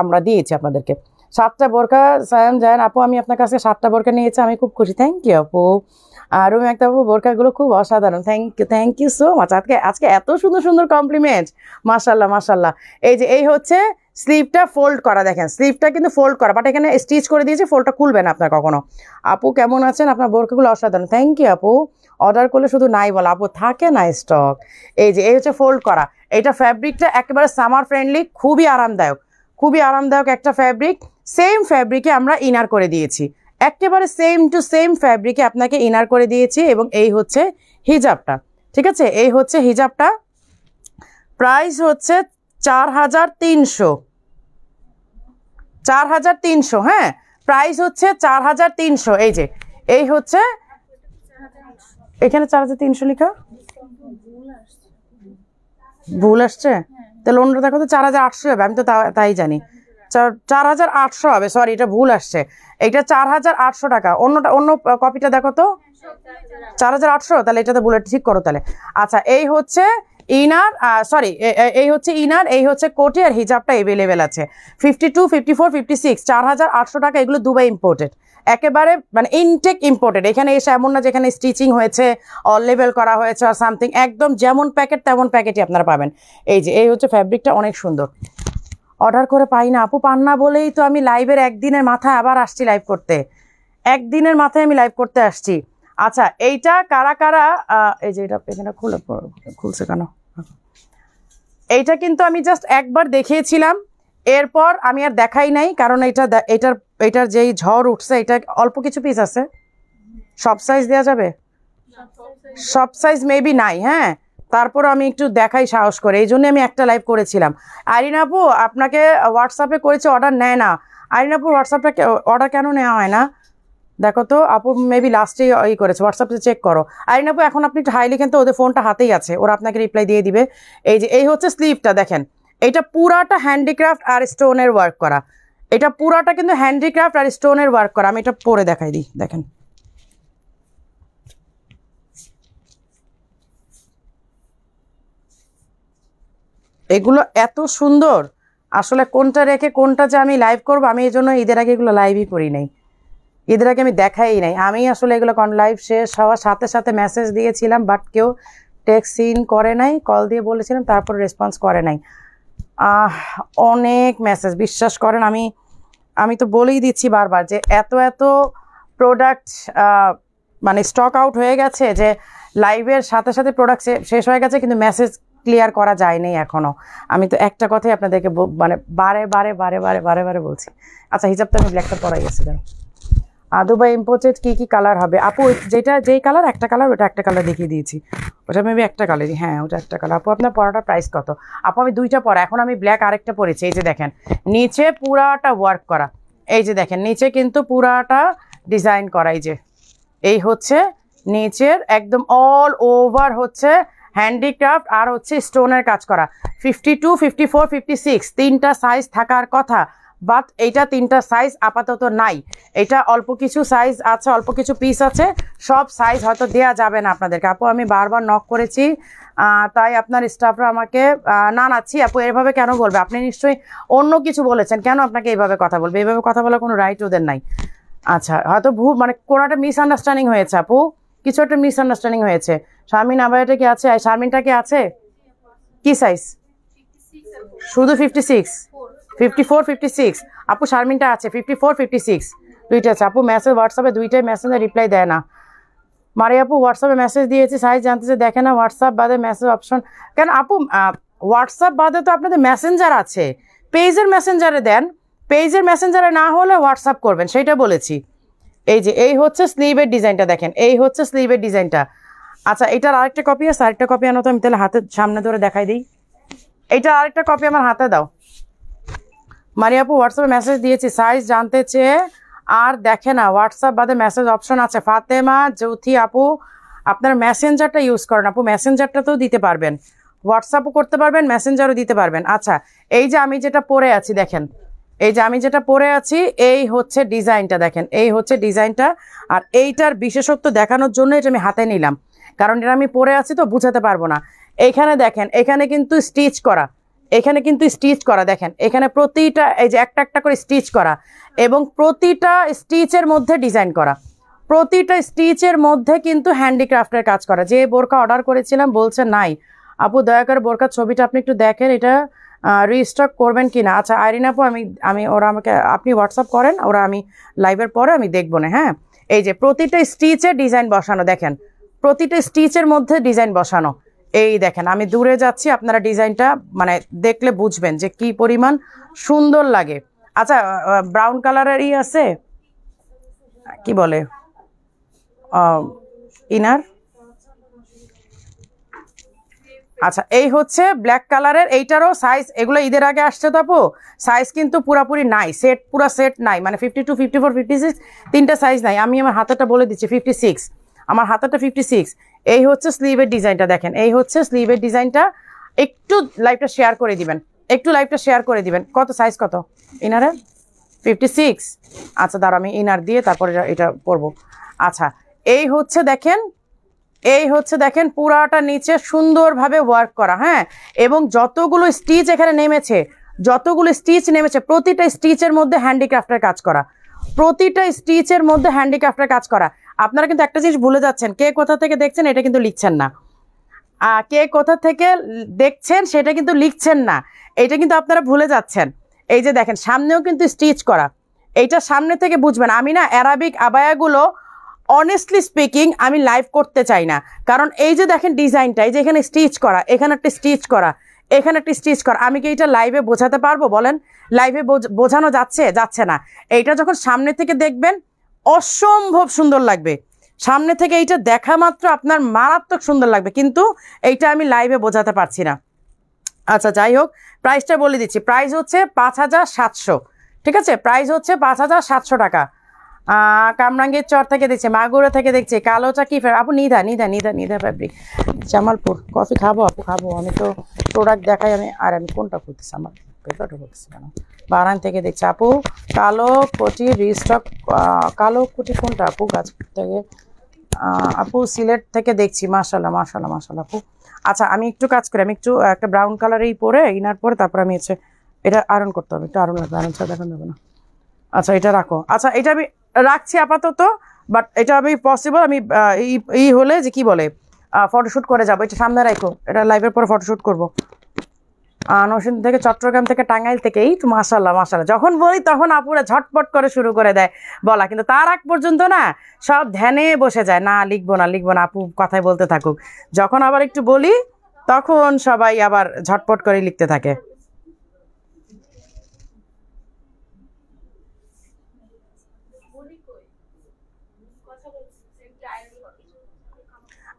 আমরা দিয়েছি আপনাদেরকে। 7টা বোরকা সায়াম জায়ান আপু, আমি আপনার কাছে 7টা বোরকা নিয়েছি, আমি খুব খুশি। থ্যাংক ইউ আপু। আর রুমি একটা আপু, বোরকাগুলো খুব অসাধারণ। Thank you so much. আজকে এত সুন্দর সুন্দর কমপ্লিমেন্ট, মাশাল্লাহ মাশাল্লাহ। এই হচ্ছে স্লিভটা ফোল্ড করা, দেখেন স্লিভটা কিন্তু ফোল্ড করা, বাট এখানে স্টিচ করে দিয়েছি, ফোল্ডটা খুলবে না আপনার কখনো। আপু কেমন আছেন? আপনার বোরকাগুলো অসাধারণ। থ্যাংক ইউ আপু। অর্ডার করলে শুধু নাই বলা আপু, থাকে না স্টক। এই হচ্ছে ফোল্ড করা, এইটা ফ্যাব্রিকটা একেবারে সামার ফ্রেন্ডলি, খুবই আরামদায়ক একটা ফ্যাব্রিক। সেম ফ্যাব্রিকে আমরা ইনার করে দিয়েছি, একেবারে সেম টু সেম ফ্যাব্রিকে আপনাকে ইনার করে দিয়েছি। এবং এই হচ্ছে হিজাবটা, ঠিক আছে? এই হচ্ছে হিজাবটা, প্রাইস হচ্ছে 4300। হ্যাঁ, প্রাইস হচ্ছে 4300। এই হচ্ছে, এখানে 4300 লেখা, ভুল আসছে, তাহলে অন্য দেখো তো 4800 হবে, আমি তো তাই জানি 4800 হবে, সরি এটা ভুল আসছে, এটা 4800 টাকা। অন্য কপিটা দেখো তো 4800, তাহলে এটাতে বুলেট ঠিক করো তাহলে। আচ্ছা, এই হচ্ছে ইনার, সরি এই হচ্ছে ইনার, এই হচ্ছে কোটি, আর হিজাবটা অ্যাভেলেবেল আছে 52, 54, 56, 4800 টাকা। এগুলো দুবাই ইম্পোর্টেড, একেবারে মানে ইনটেক ইম্পোর্টেড। এখানে এসে এমন না যেখানে স্টিচিং হয়েছে, অল লেভেল করা হয়েছে আর সামথিং, একদম যেমন প্যাকেট তেমন প্যাকেটই আপনারা পাবেন। এই হচ্ছে ফ্যাব্রিকটা, অনেক সুন্দর। অর্ডার করে পাই না আপু, পান না বলেই তো আমি লাইভের একদিনের মাথায় আবার আসছি লাইভ করতে, একদিনের মাথায় আমি লাইভ করতে আসছি। আচ্ছা, এইটা কারা এই যে এটা এখানে খুলছে কেন? এইটা কিন্তু আমি জাস্ট একবার দেখিয়েছিলাম, এরপর আমি আর দেখাই নাই, কারণ এটার যেই ঝড় উঠছে, এটা অল্প কিছু পিস আছে। সব সাইজ দেওয়া যাবে? সব সাইজ মেবি নাই। হ্যাঁ, তারপর আমি একটু দেখাই সাহস করে, এই জন্য আমি একটা লাইভ করেছিলাম। আইরিন আপু আপনাকে হোয়াটসঅ্যাপে করেছে, অর্ডার নেয় না। আইরিন আপু হোয়াটসঅ্যাপটা অর্ডার কেন নেওয়া হয় না? দেখো তো, আপু মেবি লাস্টে করেছে, হোয়াটসঅ্যাপে চেক করো। আইরিন আপু এখন আপনি একটু হাই লিখেন তো, ওদের ফোনটা হাতেই আছে, ওরা আপনাকে রিপ্লাই দিয়ে দিবে। এই হচ্ছে স্লিভটা, দেখেন এটা পুরাটা হ্যান্ডিক্রাফট আর স্টোনের ওয়ার্ক করা, এটা পুরাটা কিন্তু হ্যান্ডিক্রাফট আর স্টোনের ওয়ার্ক করা। আমি এটা পরে দেখাই দিই, দেখেন এগুলো এত সুন্দর, আসলে কোনটা রেখে কোনটা যে আমি লাইভ করবো, আমি এই জন্য ঈদের আগে এগুলো লাইভই করি নাই, ঈদের আগে আমি দেখাই নাই। আমি আসলে এগুলো লাইভ শেষ হওয়ার সাথে সাথে মেসেজ দিয়েছিলাম, বাট কেউ টেক্সট সিন করে নাই, কল দিয়ে বলেছিলাম, তারপর রেসপন্স করে নাই। অনেক মেসেজ, বিশ্বাস করেন, আমি তো বলেই দিচ্ছি বারবার যে এত প্রোডাক্ট মানে স্টক আউট হয়ে গেছে, যে লাইভের সাথে সাথে প্রোডাক্ট শেষ হয়ে গেছে, কিন্তু মেসেজ ক্লিয়ার করা যায়নি এখনো। আমি তো একটা কথাই আপনাদেরকে মানে বারে বলছি। আচ্ছা, হিজাবটা আমি ব্ল্যাকটা পরাই গেছি, ধরো দুবাই ইম্পোর্টেড কি কালার হবে আপু? যেই কালার, একটা কালার, ওটা একটা কালার দেখিয়ে দিয়েছি, ওটা মেবি একটা কালারই। হ্যাঁ, ওটা একটা কালার। আপু আপনার পরাটার প্রাইস কত? আপু আমি দুইটা পরা, এখন আমি ব্ল্যাক আরেকটা পরেছি। এই যে দেখেন নিচে পুরাটা ওয়ার্ক করা, এই যে দেখেন নিচে কিন্তু পুরাটা ডিজাইন করা। এই হচ্ছে নিচের একদম অল ওভার হচ্ছে হ্যান্ডিক্রাফট আর হচ্ছে স্টোনের কাজ করা। 52, 54, 56 তিনটা সাইজ থাকার কথা, বাট এইটা তিনটা সাইজ আপাতত নাই। এটা অল্প কিছু সাইজ আছে, অল্প কিছু পিস আছে, সব সাইজ হয়তো দেয়া যাবে না আপনাদেরকে। আপু আমি বারবার নক করেছি, তাই আপনার স্টাফরা আমাকে নানাচ্ছি। আপু এভাবে কেন বলবে? আপনি নিশ্চয়ই অন্য কিছু বলেছেন, কেন আপনাকে এইভাবে কথা বলবে? এইভাবে কথা বলার কোনো রাইট ওদের নাই। আচ্ছা, হয়তো মানে কোনো একটা মিসআন্ডারস্ট্যান্ডিং হয়েছে আপু, কিছু একটা মিসআন্ডারস্ট্যান্ডিং হয়েছে। শারমিন আবাইটা কি আছে? শারমিনটা কি আছে? কি সাইজ? শুধু 56, 54, 56 আপু শারমিনটা আছে, 54, 56 দুইটা আছে আপু। মেসেজ হোয়াটসঅ্যাপে দুইটাই মেসেজে রিপ্লাই দেয় না। মারি আপু হোয়াটসঅ্যাপে মেসেজ দিয়েছি, সাইজ জানতেছে, দেখে না। হোয়াটসঅ্যাপ বাদে মেসেজ অপশন কেন আপু? হোয়াটসঅ্যাপ বাদে তো আপনাদের মেসেঞ্জার আছে, পেজের মেসেঞ্জারে দেন, পেজের মেসেঞ্জারে না হলে হোয়াটসঅ্যাপ করবেন, সেইটা বলেছি। এই হচ্ছে স্লিভের ডিজাইনটা, দেখেন এই হচ্ছে স্লিভের ডিজাইনটা। আচ্ছা, এটার আরেকটা কপি আছে, আরেকটা কপি আনো তো, আমি তাহলে হাতের সামনে ধরে দেখাই দিই। এইটা আরেকটা কপি আমার হাতে দাও। মারিয়া আপু হোয়াটসঅ্যাপে মেসেজ দিয়েছি, সাইজ জানতে চেয়ে আর দেখে না। হোয়াটসঅ্যাপ বাদে মেসেজ অপশন আছে। ফাতেমা জ্যোতি আপু আপনার মেসেঞ্জারটা ইউজ করেন আপু, মেসেঞ্জারটাতেও দিতে পারবেন, হোয়াটসঅ্যাপও করতে পারবেন, মেসেঞ্জারও দিতে পারবেন। আচ্ছা এই যে আমি যেটা পরে আছি দেখেন, এই যে আমি যেটা পরে আছি এই হচ্ছে ডিজাইনটা, দেখেন এই হচ্ছে ডিজাইনটা। আর এইটার বিশেষত্ব দেখানোর জন্য এটা আমি হাতে নিলাম, কারণ এটা আমি পরে আছি তো বুঝাতে পারবো না। এইখানে দেখেন এখানে কিন্তু স্টিচ করা, এখানে কিন্তু স্টিচ করা, দেখেন এখানে প্রতিটা এই যে একটা একটা করে স্টিচ করা, এবং প্রতিটা স্টিচের মধ্যে ডিজাইন করা, প্রতিটা স্টিচের মধ্যে কিন্তু হ্যান্ডিক্রাফটের কাজ করা। যে বোরকা অর্ডার করেছিলাম বলছে নাই আপু, দয়া করে বোরকার ছবিটা আপনি একটু দেখেন, এটা রিস্টক করবেন কি না। আচ্ছা আইরিন আপু আমি ওরা আমাকে আপনি হোয়াটসঅ্যাপ করেন, ওরা আমি লাইভের পরে আমি দেখবো না। হ্যাঁ এই যে প্রতিটা স্টিচের ডিজাইন বসানো, দেখেন প্রতিটা স্টিচের মধ্যে ডিজাইন বসানো। এই দেখেন আমি দূরে যাচ্ছি, আপনারা ডিজাইনটা মানে দেখলে বুঝবেন যে কি পরিমাণ সুন্দর লাগে। আচ্ছা ব্রাউন কালারেরই আছে, কি বলে ইনার। আচ্ছা এই হচ্ছে ব্ল্যাক কালারের, এইটারও সাইজ, এগুলো ঈদের আগে আসছে তো আপু, সাইজ কিন্তু পুরাপুরি নাই, সেট পুরা সেট নাই, মানে 52, 54, 56 তিনটা সাইজ নাই। আমি আমার হাতাটা বলে দিচ্ছি 56, আমার হাতাটা 56। এই হচ্ছে স্লিভের ডিজাইনটা, দেখেন এই হচ্ছে স্লিভের ডিজাইনটা। একটু লাইভটা শেয়ার করে দিবেন, একটু লাইভটা শেয়ার করে দিবেন। কত সাইজ কত ইনারে? 56। আচ্ছা দাঁড়া আমি ইনার দিয়ে তারপরে এটা পরবো। আচ্ছা এই হচ্ছে দেখেন, এই হচ্ছে দেখেন পুরাটা নিচে সুন্দরভাবে ওয়ার্ক করা। হ্যাঁ এবং যতগুলো স্টিচ এখানে নেমেছে, যতগুলো স্টিচ নেমেছে প্রতিটা স্টিচের মধ্যে হ্যান্ডিক্রাফটের কাজ করা, প্রতিটা স্টিচের মধ্যে হ্যান্ডিক্রাফটের কাজ করা। আপনারা কিন্তু একটা জিনিস ভুলে যাচ্ছেন, কে কোথা থেকে দেখছেন এটা কিন্তু লিখছেন না, কে কোথা থেকে দেখছেন সেটা কিন্তু লিখছেন না, এটা কিন্তু আপনারা ভুলে যাচ্ছেন। এই যে দেখেন সামনেও কিন্তু স্টিচ করা, এইটা সামনে থেকে বুঝবেন। আমি না অ্যারাবিক আবায়াগুলো অনেস্টলি স্পিকিং আমি লাইভ করতে চাই না, কারণ এই যে দেখেন ডিজাইনটা, এই যে এখানে স্টিচ করা, এখানে একটা স্টিচ করা, এখানে একটা স্টিচ করা, আমি কি এটা লাইভে বোঝাতে পারবো বলেন? লাইভে বোঝানো যাচ্ছে? যাচ্ছে না। এইটা যখন সামনে থেকে দেখবেন অসম্ভব সুন্দর লাগবে, সামনে থেকে এইটা দেখা মাত্র আপনার মারাত্মক সুন্দর লাগবে, কিন্তু এইটা আমি লাইভে বোঝাতে পারছি না। আচ্ছা যাই হোক প্রাইসটা বলে দিচ্ছি, প্রাইস হচ্ছে 5700, ঠিক আছে, প্রাইস হচ্ছে 5700 টাকা। কামরাঙ্গীর চর থেকে দেখছি, মাগুরা থেকে দেখছি, কালোটা কি আপু? Nida Nida Nida Nida fabric, Jamalpur. Coffee খাবো আপু? খাবো, আমি তো প্রোডাক্ট দেখাই। আমি কোনটা করতেছি, আমার পেপারটা করতেছি কেন? বারান থেকে দেখছি আপু, কালো কোটি রিস্টক, কালো কোটি কোনটা আপু? গাছ থেকে আপু সিলেট থেকে দেখছি। মাশাল্লাহ মাশাল্লাহ মাশাল্লাহ আপু। আচ্ছা আমি একটু কাজ করি, আমি একটু একটা ব্রাউন কালারেই পরে ইনার পরে তারপর আমি হচ্ছে এটা আয়রন করতে হবে, একটু আয়রন লাগবে, আয়রন ছাড়া দেখানো যাবে না। আচ্ছা এটা রাখো, আচ্ছা এটা আমি রাখছি আপাতত, বাট এটা আমি পসিবল আমি এই হলে যে কি বলে ফটোশ্যুট করে যাবো, এটা সামনে রাখো, এটা লাইভের পরে ফটোশ্যুট করবো। নরসিংদী থেকে, চট্টগ্রাম থেকে, টাঙ্গাইল থেকে। এই তো মাশাল্লাহ মাশাল্লাহ, যখন বলি তখন আপুরা ঝটপট করে শুরু করে দেয় বলা, কিন্তু তার আগ পর্যন্ত না সব ধ্যানে বসে যায়, না লিখবো না লিখবো না, আপু কথাই বলতে থাকুক। যখন আবার একটু বলি তখন সবাই আবার ঝটপট করে লিখতে থাকে।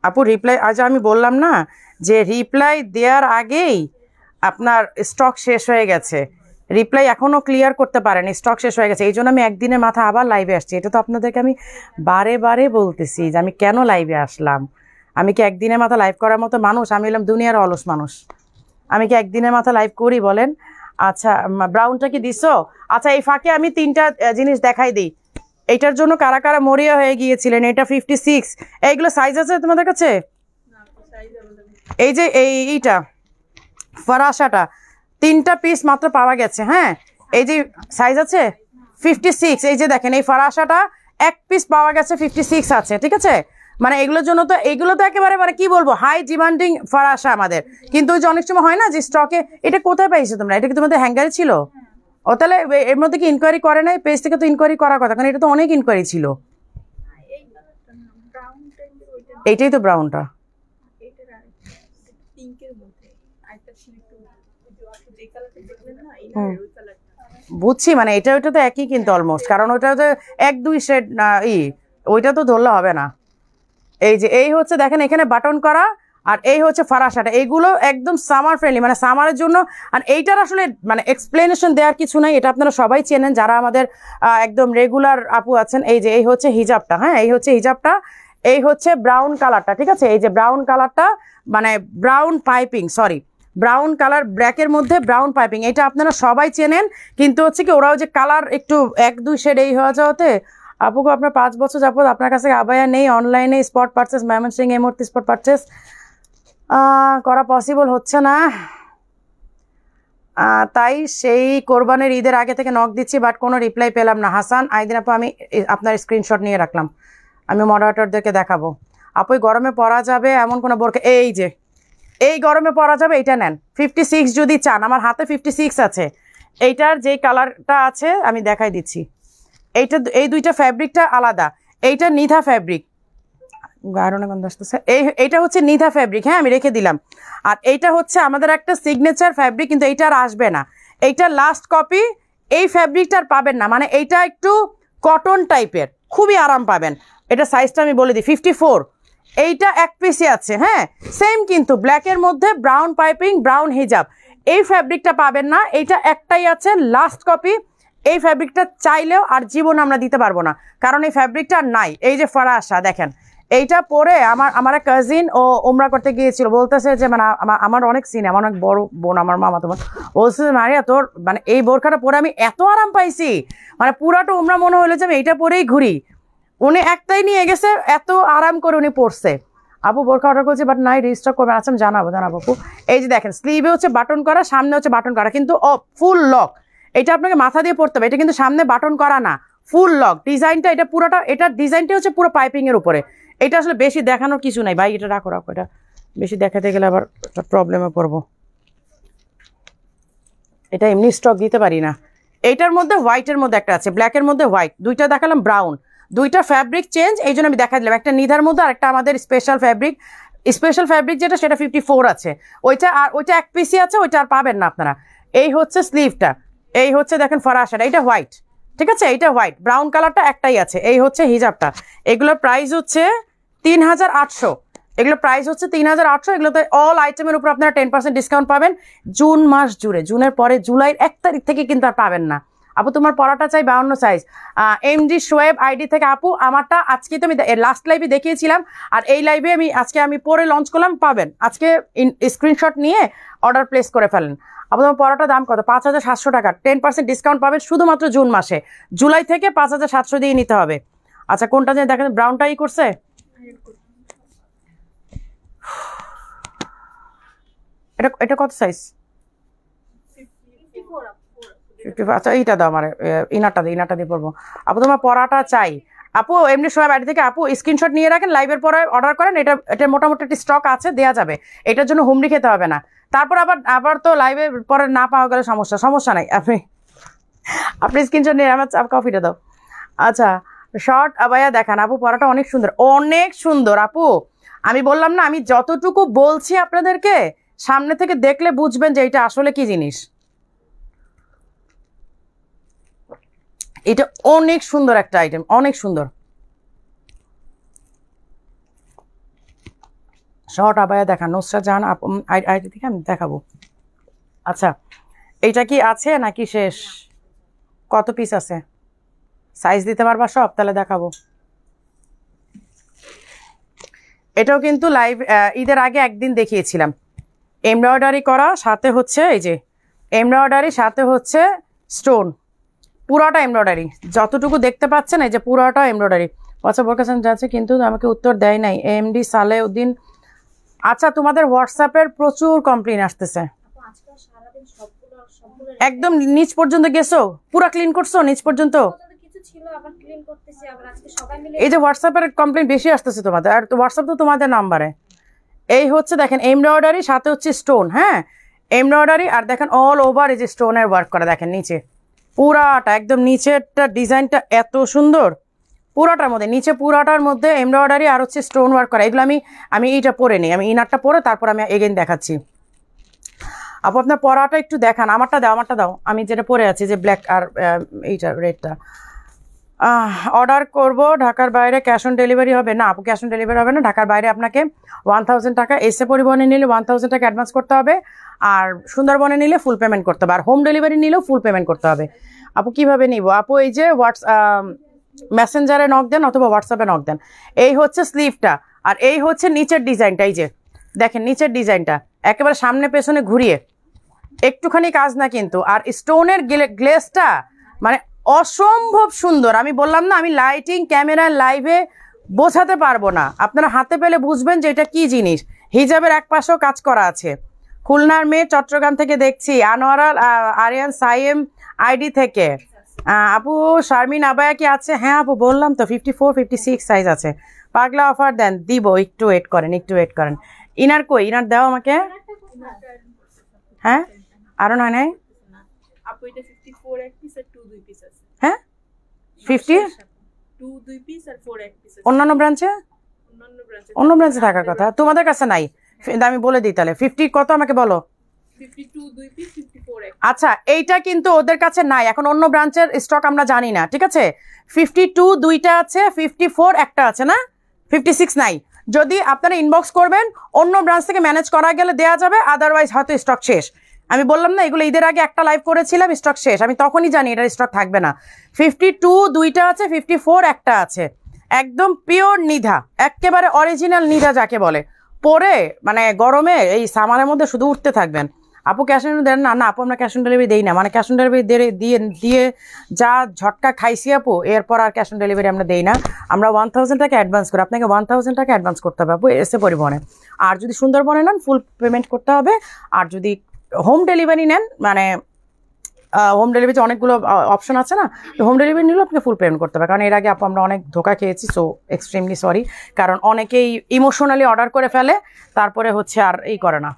আপু রিপ্লাই, আজ আমি বললাম না যে রিপ্লাই দেওয়ার আগেই আপনার স্টক শেষ হয়ে গেছে, রিপ্লাই এখনও ক্লিয়ার করতে পারেন, স্টক শেষ হয়ে গেছে। এই জন্য আমি একদিনের মাথা আবার লাইভে আসছি। এটা তো আপনাদেরকে আমি বারে বারে বলতেছি যে আমি কেন লাইভে আসলাম। আমি কি একদিনের মাথা লাইভ করার মতো মানুষ? আমি এলাম দুনিয়ার অলস মানুষ, আমি কি একদিনের মাথা লাইভ করি বলেন? আচ্ছা ব্রাউনটা কি দিছো? আচ্ছা এই ফাঁকে আমি তিনটা জিনিস দেখাই দিই, এইটার জন্য কারা কারা মরিয়া হয়ে গিয়েছিলেন। এটা 56, এইগুলো সাইজ আছে তোমাদের কাছে? এই যে এইটা ফরাসাটা 3টা পিস মাত্র পাওয়া গেছে। হ্যাঁ এই যে সাইজ আছে 56, এই যে দেখেন এই ফরাসাটা 1 পিস পাওয়া গেছে, 56 আছে, ঠিক আছে। মানে এগুলোর জন্য তো, এগুলো তো একেবারে মানে কি বলবো হাই ডিমান্ডিং ফরাসা আমাদের, কিন্তু ওই যে অনেক সময় হয় না যে স্টকে, এটা কোথায় পাইছো তোমরা? এটা কি তোমাদের হ্যাঙ্গারে ছিল? ও তাহলে এর মধ্যে কি ইনকোয়ারি করে নাই? পেজ থেকে তো ইনকোয়ারি করার কথা, কারণ এটা তো অনেক ইনকোয়ারি ছিল। এইটাই তো ব্রাউনটা। বুঝছি, মানে এটা ওইটা তো একই কিন্তু অলমোস্ট, কারণ ওইটা তো 1-2 শেড ওইটা তো ধরলে হবে না। এই যে এই হচ্ছে দেখেন এখানে বাটন করা, আর এই হচ্ছে ফারাসাটা, এইগুলো একদম সামার ফ্রেন্ডলি, মানে সামারের জন্য। আর এইটার আসলে মানে এক্সপ্লেনেশন দেওয়ার কিছু নাই, এটা আপনারা সবাই চেনেন যারা আমাদের একদম রেগুলার আপু আছেন। এই যে এই হচ্ছে হিজাবটা, হ্যাঁ এই হচ্ছে হিজাবটা, এই হচ্ছে ব্রাউন কালারটা, ঠিক আছে, এই যে ব্রাউন কালারটা মানে brown piping, sorry brown colour, ব্ল্যাকের মধ্যে ব্রাউন পাইপিং, এটা আপনারা সবাই চেনেন। কিন্তু হচ্ছে কি ওরাও যে কালার একটু 1-2 শেড এই হয়ে যাওয়াতে আপুকে আপনার 5 বছর যাবত আপনার কাছে আবায়া নেই, অনলাইনে স্পট পারচেস ময়মনসিংহ এই মুহূর্তে স্পট পারচেস করা পসিবল হচ্ছে না, তাই সেই কোরবানির ঈদের আগে থেকে নক দিচ্ছি, বাট কোনো রিপ্লাই পেলাম না। হাসান আইদিন আপু, আমি আপনার স্ক্রিনশট নিয়ে রাখলাম, আমি মডারেটরদেরকে দেখাবো। আপু গরমে পরা যাবে এমন কোনো বোরকা, এই যে এই গরমে পরা যাবে, এইটা নেন 56 যদি চান, আমার হাতে 56 আছে। এইটার যেই কালারটা আছে আমি দেখাই দিচ্ছি, এইটা এই দুইটা ফ্যাব্রিকটা আলাদা, এইটা নিধা ফ্যাব্রিক, গায়রনে গন্ধ আসতেছে, এইটা হচ্ছে নিধা ফ্যাব্রিক, হ্যাঁ আমি রেখে দিলাম। আর এইটা হচ্ছে আমাদের একটা সিগনেচার ফ্যাব্রিক, কিন্তু এইটা আর আসবে না, এইটা লাস্ট কপি, এই ফ্যাব্রিকটা আর পাবেন না, মানে এইটা একটু কটন টাইপের, খুবই আরাম পাবেন। এটা সাইজটা আমি বলে দিই 54, এইটা 1 পিসে আছে, হ্যাঁ সেম কিন্তু ব্ল্যাকের মধ্যে ব্রাউন পাইপিং, ব্রাউন হিজাব, এই ফ্যাব্রিকটা পাবেন না, এইটা একটাই আছে লাস্ট কপি। এই ফ্যাব্রিকটা চাইলেও আর জীবন আমরা দিতে পারবো না, কারণ এই ফ্যাব্রিকটা নাই। এই যে ফরাসা দেখেন, এইটা পরে আমার এক কাজিন ও উমরা করতে গিয়েছিল, বলতেছে যে মানে আমার অনেক সিনে, আমার অনেক বড় বোন, আমার মামা তোমার, বলছে মারিয়া তোর মানে এই বোরখাটা পরে আমি এত আরাম পাইছি, মানে পুরাটা উমরা মনে হলো যে আমি এইটা পরেই ঘুরি। উনি একটাই নিয়ে গেছে, এত আরাম করে উনি পরছে। আপু বোরখা অর্ডার করছি বাট নাই, রিস্টক করবেন, আচ্ছা জানাবো আপু। এই যে দেখেন স্লিভে হচ্ছে বাটন করা, সামনে হচ্ছে বাটন করা, কিন্তু ফুল লক, এটা আপনাকে মাথা দিয়ে পড়তে হবে, এটা কিন্তু সামনে বাটন করা না, ফুল লক ডিজাইনটা, এটা পুরোটা, এটার ডিজাইনটা হচ্ছে পুরো পাইপিং এর উপরে। এটা আসলে বেশি দেখানোর কিছু নাই ভাই, এটা রাখো, এটা বেশি দেখাতে গেলে আবার প্রবলেমে পড়বো, এটা এমনি স্টক দিতে পারি না। এইটার মধ্যে হোয়াইটের মধ্যে একটা আছে, ব্ল্যাকের মধ্যে হোয়াইট, দুইটা দেখালাম ব্রাউন, দুইটা ফ্যাব্রিক চেঞ্জ, এই জন্য আমি দেখা দিলাম, একটা নিধার মধ্যে আর একটা আমাদের স্পেশাল ফ্যাব্রিক যেটা সেটা 54 আছে, ওইটা আর ওইটা 1 পিসি আছে, ওইটা আর পাবেন না আপনারা। এই হচ্ছে স্লিভটা, এই হচ্ছে দেখেন ফরাসাটা, এইটা হোয়াইট, ঠিক আছে, এইটা হোয়াইট, ব্রাউন কালারটা একটাই আছে। এই হচ্ছে হিজাবটা, এগুলোর প্রাইস হচ্ছে 3800, এগুলো প্রাইস হচ্ছে 3800, এগুলোতে অল আইটেমের উপর আপনারা 10% ডিসকাউন্ট পাবেন জুন মাস জুড়ে, জুনের পরে জুলাইয়ের 1 তারিখ থেকে কিন্তু আর পাবেন না। আপু তোমার পরাটা চাই 52 সাইজ, এমডি শোয়েব আইডি থেকে। আপু আমারটা আজকে তো আমি লাস্ট লাইভে দেখিয়েছিলাম, আর এই লাইভে আজকে আমি পরে লঞ্চ করলাম, পাবেন আজকে স্ক্রিনশট নিয়ে অর্ডার প্লেস করে ফেলেন। আপু তোমার পরাটার দাম কত? 5700 টাকা, 10% ডিসকাউন্ট পাবেন শুধুমাত্র জুন মাসে, জুলাই থেকে 5700 দিয়ে নিতে হবে। আচ্ছা কোনটা যে দেখেন, ব্রাউনটাই করছে, এটা কত সাইজ? 54। আচ্ছা এইটা দাও, আমার ইনারটা দিয়ে পড়বো। আপু তোমার পরাটা চাই। আপু এমনি সবাই বাড়ি থেকে আপু স্ক্রিনশট নিয়ে রাখেন, লাইভের পরে অর্ডার করেন, এটা মোটামুটি একটা স্টক আছে, দেওয়া যাবে, এটার জন্য হুমড়ি খেতে হবে না। তারপর আবার তো লাইভের পরে না পাওয়া গেলে সমস্যা নাই, আপনি স্ক্রিনশট নিয়ে আমার কফিটা দাও। আচ্ছা শর্ট আবায়া দেখান আপু, পরাটা অনেক সুন্দর আপু, আমি বললাম না, আমি যতটুকু বলছি আপনাদেরকে সামনে থেকে দেখলে বুঝবেন যে এটা আসলে কি জিনিস। এটা অনেক সুন্দর একটা আইটেম, অনেক সুন্দর শর্ট আবায়া দেখান, নুসরাত জাহান আইডি থেকে আমি দেখাবো। আচ্ছা এইটা কি আছে নাকি শেষ? কত পিস আছে? সাইজ দিতে পারবা সব? তাহলে দেখাবো। এটাও কিন্তু লাইভ ঈদের আগে একদিন দেখিয়েছিলাম, এমব্রয়ডারি করা, সাথে হচ্ছে এই যে এমব্রয়ডারি, সাথে হচ্ছে স্টোন, পুরাটা এমব্রয়ডারি, যতটুকু দেখতে পাচ্ছেন এই যে পুরাটা এমব্রয়ডারি। হোয়াটসঅ্যাপ ওর কাছে যাচ্ছে কিন্তু আমাকে উত্তর দেয় নাই, এমডি সালেউদ্দিন। আচ্ছা তোমাদের হোয়াটসঅ্যাপের প্রচুর কমপ্লেন আসতেছে, একদম নিচ পর্যন্ত গেছো, পুরা ক্লিন করছো নিচ পর্যন্ত? এই যে হোয়াটসঅ্যাপের কমপ্লেন বেশি আসতেছে তোমাদের, আর হোয়াটসঅ্যাপ তো তোমাদের নাম্বারে। এই হচ্ছে দেখেন এমব্রয়ডারি, সাথে হচ্ছে স্টোন, হ্যাঁ এমব্রয়ডারি, আর দেখেন অল ওভার এই যে স্টোনের ওয়ার্ক করা, দেখেন নিচে পুরাটা একদম নিচেরটা ডিজাইনটা এত সুন্দর, পুরাটার মধ্যে নিচে পুরাটার মধ্যে এমব্রয়ডারি আর হচ্ছে স্টোন ওয়ার্ক করা। এগুলো আমি এইটা পরে নিই, আমি ইনারটা পরে তারপর আমি এগেইন দেখাচ্ছি। আপু আপনার পরাটা একটু দেখান, আমারটা দাও, আমি যেটা পরে আছি যে ব্ল্যাক আর এইটা রেডটা। অর্ডার করব ঢাকার বাইরে ক্যাশ অন ডেলিভারি হবে না আপু, ক্যাশ অন ডেলিভারি হবে না। ঢাকার বাইরে আপনাকে 1000 টাকা, এসে পরিবহনে নিলে 1000 টাকা অ্যাডভান্স করতে হবে, আর সুন্দরবনে নিলে ফুল পেমেন্ট করতে হবে, আর হোম ডেলিভারি নিলেও ফুল পেমেন্ট করতে হবে। আপু কিভাবে নিব আপু? এই যে মেসেঞ্জারে নক দেন অথবা হোয়াটসঅ্যাপে নক দেন। এই হচ্ছে স্লিভটা, আর এই হচ্ছে নিচের ডিজাইনটা। এই যে দেখেন নিচের ডিজাইনটা একেবারে সামনে পেছনে ঘুরিয়ে, একটুখানি কাজ না কিন্তু, আর স্টোনের গ্লেসটা মানে অসম্ভব সুন্দর। আমি বললাম না, আমি লাইটিং ক্যামেরা লাইভে বোঝাতে পারবো না, আপনারা হাতে পেলে বুঝবেন যে এটা কি জিনিস। হিজাবের এক পাশেও কাজ করা আছে। খুলনার মেয়ে, চট্টগ্রাম থেকে দেখছি, আনোয়ারা আরিয়ান সাইএম আইডি থেকে। আপু শারমিন আবায়া কি আছে? হ্যাঁ আপু বললাম তো 54 56 সাইজ আছে। পাগলা অফার দেন, দিব, একটু ওয়েট করেন, একটু ওয়েট করেন। ইনার কই? ইনার দাও আমাকে। হ্যাঁ আরো নয় নাই? হ্যাঁ 50 অন্যান্য ব্রাঞ্চে, অন্য ব্রাঞ্চে থাকার কথা, তোমাদের কাছে নাই। আমি বলে দিই তাহলে 50 কত আমাকে বলো। আচ্ছা এইটা কিন্তু ওদের কাছে নাই এখন, অন্য ব্রাঞ্চের স্টক আমরা জানি না, ঠিক আছে। 52 দুইটা আছে, 54 একটা আছে, না 56 নাই। যদি আপনারা ইনবক্স করবেন, অন্য ব্রাঞ্চ থেকে ম্যানেজ করা গেলে দেওয়া যাবে, আদারওয়াইজ হয়তো স্টক শেষ। আমি বললাম না এগুলো ঈদের আগে একটা লাইভ করেছিলাম, স্টক শেষ, আমি তখনই জানি এটার স্টক থাকবে না। 52 দুইটা আছে, 54 একটা আছে, একদম পিওর নিধা, একেবারে অরিজিনাল নিধা যাকে বলে, পরে মানে গরমে এই সামারের মধ্যে শুধু উঠতে থাকবেন। আপু ক্যাশ অন ডেলিভারি দেন না? না আপু আমরা ক্যাশ অন ডেলিভারি দেই না, মানে ক্যাশ অন ডেলিভারি দিয়ে দিয়ে যা ঝটকা খাইছি আপু, এরপর আর ক্যাশ অন ডেলিভারি আমরা দেই না। আমরা 1000 টাকা অ্যাডভান্স করি, আপনাকে 1000 টাকা অ্যাডভান্স করতে হবে আপু এসে পরিবহনে। আর যদি সুন্দরবনে নেন ফুল পেমেন্ট করতে হবে। আর যদি হোম ডেলিভারি নেন, মানে হোম ডেলিভারিতে অনেকগুলো অপশন আছে না, তো হোম ডেলিভারি নিলেও আপনাকে ফুল পেমেন্ট করতে হবে। কারণ এর আগে আপু আমরা অনেক ধোকা খেয়েছি, সো এক্সট্রিমলি সরি। কারণ অনেকেই ইমোশনালি অর্ডার করে ফেলে, তারপরে হচ্ছে আর এই করে না,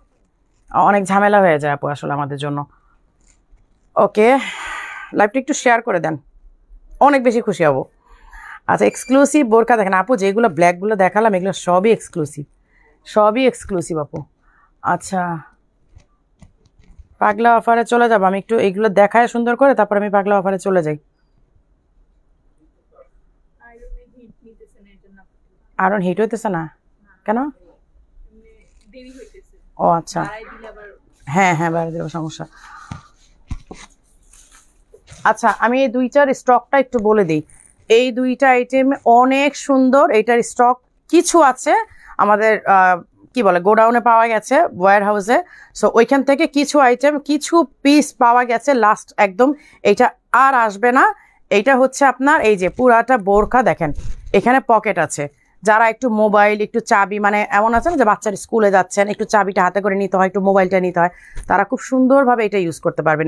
অনেক ঝামেলা হয়ে যায় আপু আসলে আমাদের জন্য। ওকে লাইভটা একটু শেয়ার করে দেন, অনেক বেশি খুশি হব। আচ্ছা এক্সক্লুসিভ বোরকা দেখেন আপু, যেগুলো ব্ল্যাকগুলো দেখালাম এগুলো সবই এক্সক্লুসিভ, সবই এক্সক্লুসিভ আপু। আচ্ছা পাগলা অফারে চলে যাবো, আমি একটু এইগুলো দেখায় সুন্দর করে, তারপর আমি পাগলা অফারে চলে যাই। আয়রন হিট হইতেছে না কেন? ও আচ্ছা, হ্যাঁ হ্যাঁ বাইরে দিলে সমস্যা। আচ্ছা আমি এই দুইটার স্টকটা একটু বলে দিই। এই দুইটা আইটেম অনেক সুন্দর, এইটার স্টক কিছু আছে আমাদের কি বলে গোডাউনে পাওয়া গেছে, ওয়্যার হাউসে। সো ওইখান থেকে কিছু আইটেম, কিছু পিস পাওয়া গেছে লাস্ট একদম, এইটা আর আসবে না। এইটা হচ্ছে আপনার এই যে পুরাটা বোরখা দেখেন, এখানে পকেট আছে। যারা একটু মোবাইল, একটু চাবি, মানে এমন আছে না যে বাচ্চার স্কুলে যাচ্ছেন, একটু চাবিটা হাতে করে নিতে হয়, একটু মোবাইলটা নিতে হয়, তারা খুব সুন্দরভাবে এটা ইউজ করতে পারবেন।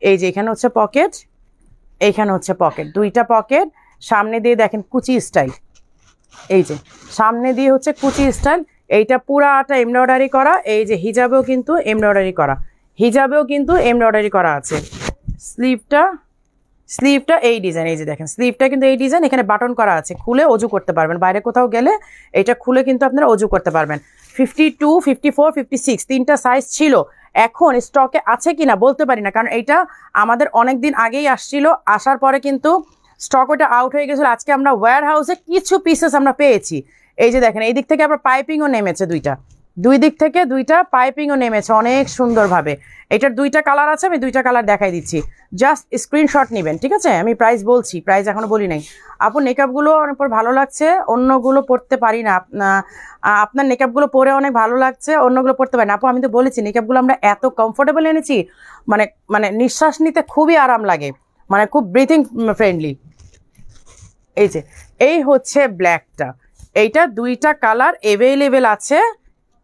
এই যে এখানে হচ্ছে পকেট, এইখানে হচ্ছে পকেট, দুইটা পকেট। সামনে দিয়ে দেখেন কুচি স্টাইল, এই যে সামনে দিয়ে হচ্ছে কুচি স্টাইল। এইটা পুরাটা এমব্রয়ডারি করা, এই যে হিজাবেও কিন্তু এমব্রয়ডারি করা, হিজাবেও কিন্তু এমব্রয়ডারি করা আছে। স্লিভটা এই ডিজাইন, এই যে দেখেন স্লিভটা কিন্তু এই ডিজাইন, এখানে বাটন করা আছে, খুলে অজু করতে পারবেন, বাইরে কোথাও গেলে এটা খুলে কিন্তু আপনারা অজু করতে পারবেন। 52, 54, 56 তিনটা সাইজ ছিল, এখন স্টকে আছে কিনা বলতে পারি না, কারণ এইটা আমাদের অনেক দিন আগেই আসছিল, আসার পরে কিন্তু স্টক ওটা আউট হয়ে গেছিলো। আজকে আমরা ওয়্যার হাউসে কিছু পিসেস আমরা পেয়েছি। এই যে দেখেন এই দিক থেকে আবার পাইপিংও নেমেছে, দুই দিক থেকে দুইটা পাইপিংও নেমেছে অনেক সুন্দরভাবে। এটার দুইটা কালার আছে, আমি দুইটা কালার দেখাই দিচ্ছি, জাস্ট স্ক্রিনশট নেবেন, ঠিক আছে। আমি প্রাইস বলছি, প্রাইস এখনো বলি নাই। আপু নেকআপগুলো অনেক ভালো লাগছে, অন্যগুলো পরতে পারি না, আপনার নেকআপগুলো পরে অনেক ভালো লাগছে, অন্যগুলো পরতে পারি না। আপু আমি তো বলেছি নেকআপগুলো আমরা এত কমফোর্টেবল এনেছি, মানে মানে নিঃশ্বাস নিতে খুবই আরাম লাগে, মানে খুব ব্রিথিং ফ্রেন্ডলি। এই যে এই হচ্ছে ব্ল্যাকটা, এইটা দুইটা কালার অ্যাভেলেবেল আছে,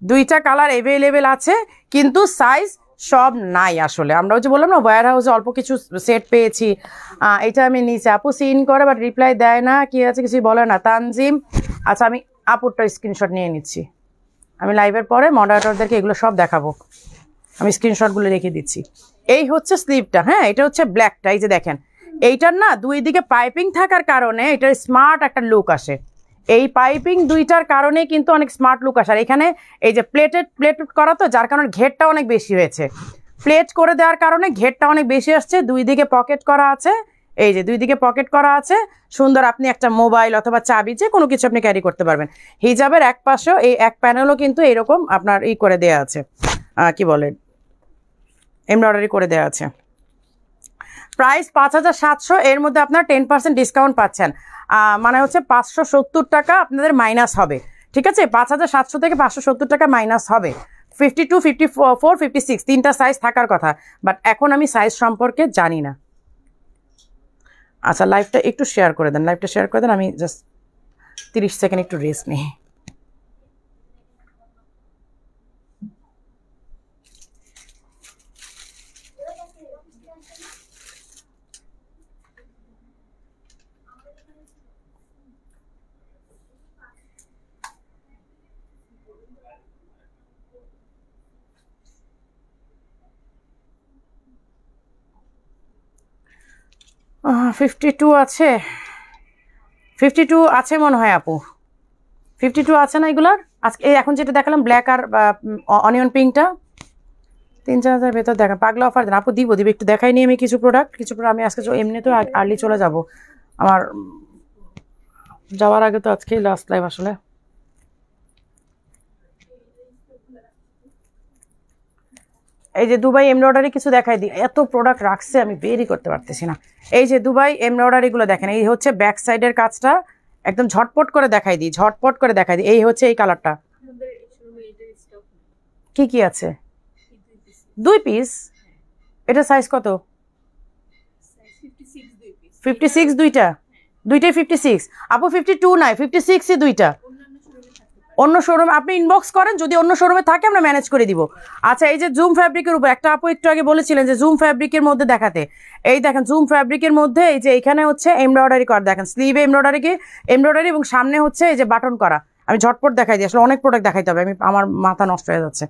দুইটা কালার অ্যাভেলেবেল আছে, কিন্তু সাইজ সব নাই আসলে। আমরা যে বললাম না ওয়্যার হাউসে অল্প কিছু সেট পেয়েছি, এটা আমি নিচে। আপু সিন করে বাট রিপ্লাই দেয় না, কি আছে কিছুই বলে না। তানজিম, আচ্ছা আমি আপুরটা স্ক্রিনশট নিয়ে নিচ্ছি, আমি লাইভের পরে মডারেটরদেরকে এগুলো সব দেখাবো, আমি স্ক্রিনশটগুলো রেখে দিচ্ছি। এই হচ্ছে স্লিভটা, হ্যাঁ এটা হচ্ছে ব্ল্যাকটা। এই যে দেখেন এইটার না দুই দিকে পাইপিং থাকার কারণে এটার স্মার্ট একটা লুক আসে, এই পাইপিং দুইটার কারণে কিন্তু অনেক স্মার্ট লুক আসে। আর এখানে এই যে প্লেট করা, তো যার কারণে ঘেরটা অনেক বেশি হয়েছে, প্লেট করে দেওয়ার কারণে ঘেরটা অনেক বেশি আসছে। দুই দিকে পকেট করা আছে, এই যে দুই দিকে পকেট করা আছে, সুন্দর। আপনি একটা মোবাইল অথবা চাবি যে কোনো কিছু আপনি ক্যারি করতে পারবেন। হিজাবের এক পাশেও এই এক প্যানেলও কিন্তু এরকম আপনার করে দেওয়া আছে, কি বলে, এমব্রয়ডারি করে দেওয়া আছে। প্রাইস 5700, এর মধ্যে আপনার 10% ডিসকাউন্ট পাচ্ছেন, মানে হচ্ছে 570 টাকা আপনাদের মাইনাস হবে, ঠিক আছে? 5700 থেকে 570 টাকা মাইনাস হবে। 52, 54, 56 তিনটা সাইজ থাকার কথা, বাট এখন আমি সাইজ সম্পর্কে জানি না। আচ্ছা, লাইভটা একটু শেয়ার করে দেন, লাইভটা শেয়ার করে দেন, আমি জাস্ট 30 সেকেন্ড একটু রেস্ট নিই। আহ 52 আছে, 52 আছে মনে হয় আপু, 52 আছে না এগুলার? আজকে এই এখন যেটা দেখালাম ব্ল্যাক আর অনিয়ন পিঙ্কটা 3-4 ভেতর দেখা, পাগলা অফার দেন আপু। দিব একটু দেখাই নিই আমি কিছু প্রোডাক্ট আমি আজকে এমনি তো আর্লি চলে যাব, আমার যাওয়ার আগে তো আজকেই লাস্ট লাইভ আসলে। এই যে দুবাই এমব্রয়ডারি কিছু দেখাই দিই, এত প্রোডাক্ট রাখছে আমি বেরই করতে পারতেছি না। এই যে দুবাই এমব্রয়ডারিগুলো দেখেন, এই হচ্ছে ব্যাক সাইডের কাজটা, একদম ঝটপট করে দেখাই দিই, ঝটপট করে দেখাই দিই। এই হচ্ছে এই কালারটা, কি কি আছে? 2 পিস। এটা সাইজ কত? 56 দুইটাই 56 আপু, 52 নাই, 56ই দুইটা। অন্য শোরুমে আপনি ইনবক্স করেন, যদি অন্য শোরুমে থাকে আমরা ম্যানেজ করে দিব। আচ্ছা, এই যে জুম ফ্যাব্রিকের উপর একটা আপু একটু আগে বলেছিলেন যে জুম ফ্যাব্রিকের মধ্যে দেখাতে, এই দেখেন জুম ফ্যাব্রিকের মধ্যে এই যে এখানে হচ্ছে এমব্রয়ডারি করা, দেখেন স্লিভে এমব্রয়ডারি এবং সামনে হচ্ছে এই যে বাটন করা। আমি ঝটপট দেখাই দিই, আসলে অনেক প্রোডাক্ট দেখাইতে হবে, আমার মাথা নষ্ট হয়ে যাচ্ছে।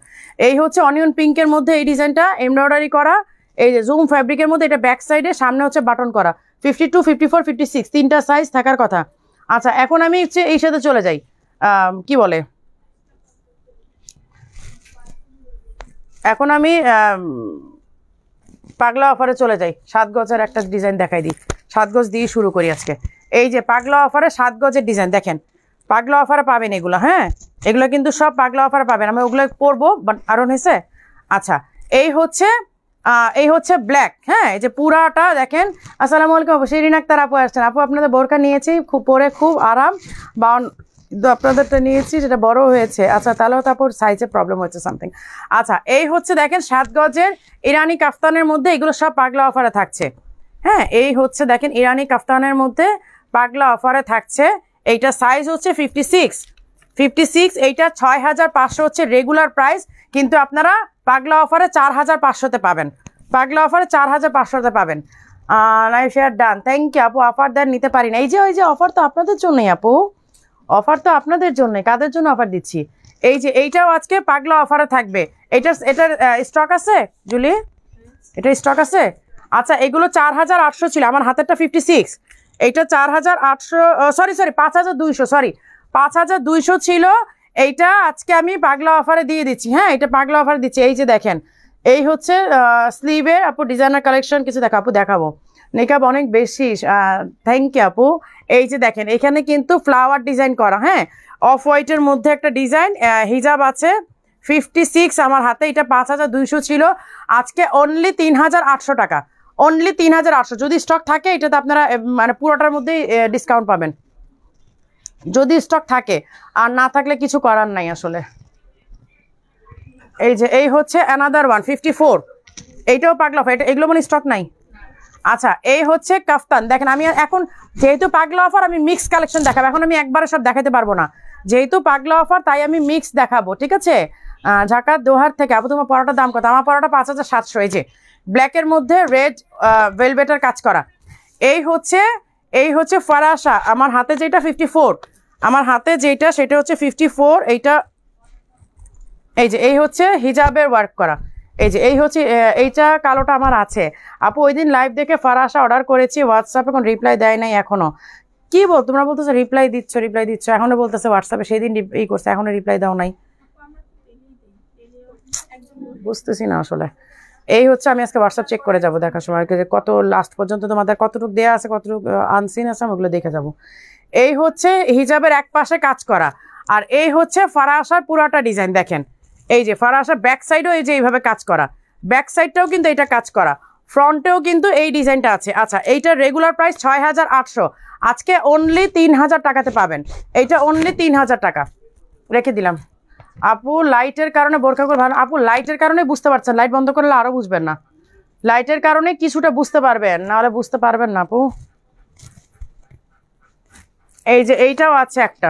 এই হচ্ছে অনিয়ন পিঙ্কের মধ্যে এই ডিজাইনটা এমব্রয়ডারি করা, এই যে জুম ফ্যাব্রিকের মধ্যে, এটা ব্যাক সাইডে, সামনে হচ্ছে বাটন করা। 52, 54, 56 তিনটা সাইজ থাকার কথা। আচ্ছা, এখন আমি হচ্ছে এই সাথে চলে যাই, কি বলে, এখন আমি পাগলা অফারে চলে যাই। 7 গজের একটা ডিজাইন দেখাই দিই, 7 গজ দিয়ে শুরু করি আজকে। এই যে পাগলা অফারে 7 গজের ডিজাইন দেখেন, পাগলা অফারে পাবেন এগুলো, হ্যাঁ এগুলো কিন্তু সব পাগলা অফারে পাবেন, আমি ওগুলো পরবো, বাট আরও হয়েছে। আচ্ছা, এই হচ্ছে ব্ল্যাক, হ্যাঁ এই যে পুরাটা দেখেন। আসসালামু আলাইকুম, শিরিন আক্তার আপু আসছেন। আপু আপনাদের বোরকা নিয়েছি, পরে খুব আরাম, কিন্তু আপনাদেরটা নিয়েছি যেটা বড় হয়েছে। আচ্ছা, তাহলেও তারপর সাইজে প্রবলেম হচ্ছে সামথিং। আচ্ছা, এই হচ্ছে দেখেন 7 গজের ইরানি কাফতানের মধ্যে, এগুলো সব পাগলা অফারে থাকছে, হ্যাঁ এই হচ্ছে দেখেন ইরানি কাফতানের মধ্যে পাগলা অফারে থাকছে। এইটা সাইজ হচ্ছে 56, এইটা 6500 হচ্ছে রেগুলার প্রাইস, কিন্তু আপনারা পাগলা অফারে 4500-তে পাবেন, পাগলা অফারে 4500-তে পাবেন। Live share done, thank you আপু। অফার দেন, নিতে পারি না। এই যে ওই যে অফার তো আপনাদের জন্যই আপু, অফার তো আপনাদের জন্যই। কাদের জন্য অফার দিচ্ছি? এই যে এইটাও আজকে পাগলা অফারে থাকবে। এটার স্টক আছে জুলি, এটা স্টক আছে। আচ্ছা, এগুলো 4800 ছিল, আমার হাতেরটা 56, এইটা 4800, সরি 5200 ছিল। এইটা আজকে আমি পাগলা অফারে দিয়ে দিচ্ছি, হ্যাঁ এটা পাগলা অফারে দিচ্ছি। এই যে দেখেন, এই হচ্ছে স্লিভে আপু ডিজাইনার কালেকশন কিছু দেখাবো। মেকআপ অনেক বেশি, থ্যাংক ইউ আপু। এই যে দেখেন, এখানে কিন্তু ফ্লাওয়ার ডিজাইন করা, হ্যাঁ অফ হোয়াইটের মধ্যে একটা ডিজাইন, হিজাব আছে 56 আমার হাতে, এটা 5200 ছিল, আজকে অনলি 3800 টাকা, অনলি 3800। যদি স্টক থাকে এটাতে আপনারা মানে পুরোটার মধ্যেই ডিসকাউন্ট পাবেন, যদি স্টক থাকে, আর না থাকলে কিছু করার নাই আসলে। এই যে এই হচ্ছে অ্যানাদার ওয়ান 54, এইটাও পাগলা অফার, এগুলো মানে স্টক নাই। আচ্ছা, এই হচ্ছে কাফতান দেখেন, আমি এখন যেহেতু পাগলা অফার আমি মিক্স কালেকশন দেখাবো, এখন আমি একবারে সব দেখাতে পারবো না, যেহেতু পাগলা অফার তাই আমি মিক্স দেখাবো, ঠিক আছে? ঢাকা দোহার থেকে আপু, তোমার পরোটার দাম কত? আমার পরোটা 5700। এই যে ব্ল্যাকের মধ্যে রেড ভেলভেটের কাজ করা। এই হচ্ছে ফরাসা, আমার হাতে যেটা 54, আমার হাতে যেটা সেটা হচ্ছে 54, এইটা এই যে এই হচ্ছে হিজাবের ওয়ার্ক করা। এই যে এই হচ্ছে এইটা কালোটা আমার আছে আপু। ওই দিন লাইভ দেখে ফরাসা অর্ডার করেছি, হোয়াটসঅ্যাপে এখন রিপ্লাই দেয় নাই এখনো। কি বল, তোমরা বলতেছো রিপ্লাই দিচ্ছ, এখনো বলতেছে হোয়াটসঅ্যাপে সেই দিন ই করছে, এখনো রিপ্লাই দাও নাই, বুঝতেছি না আসলে। এই হচ্ছে, আমি আজকে হোয়াটসঅ্যাপ চেক করে যাবো দেখার সময় যে কত লাস্ট পর্যন্ত তোমাদের কতটুকু দেওয়া আছে, কতটুকু আনসিন আছে, আমি ওগুলো দেখে যাবো। এই হচ্ছে হিজাবের এক পাশে কাজ করা, আর এই হচ্ছে ফারাশার পুরাটা ডিজাইন। দেখেন এই যে ফারাশার ব্যাক সাইডও এই যে এইভাবে কাজ করা, ব্যাক সাইডটাও কিন্তু এটা কাজ করা, ফ্রন্টেও কিন্তু এই ডিজাইনটা আছে। আচ্ছা, এইটার রেগুলার প্রাইস 6800, আজকে অনলি 3000 টাকাতে পাবেন। এইটা অনলি 3000 টাকা রেখে দিলাম। আপু লাইটের কারণে বোরকা করে ভালো, আপু লাইটের কারণে বুঝতে পারছেন, লাইট বন্ধ করলে আরো বুঝবেন না, লাইটের কারণে কিছুটা বুঝতে পারবেন, নাহলে বুঝতে পারবেন না আপু। এই যে এইটাও আছে একটা,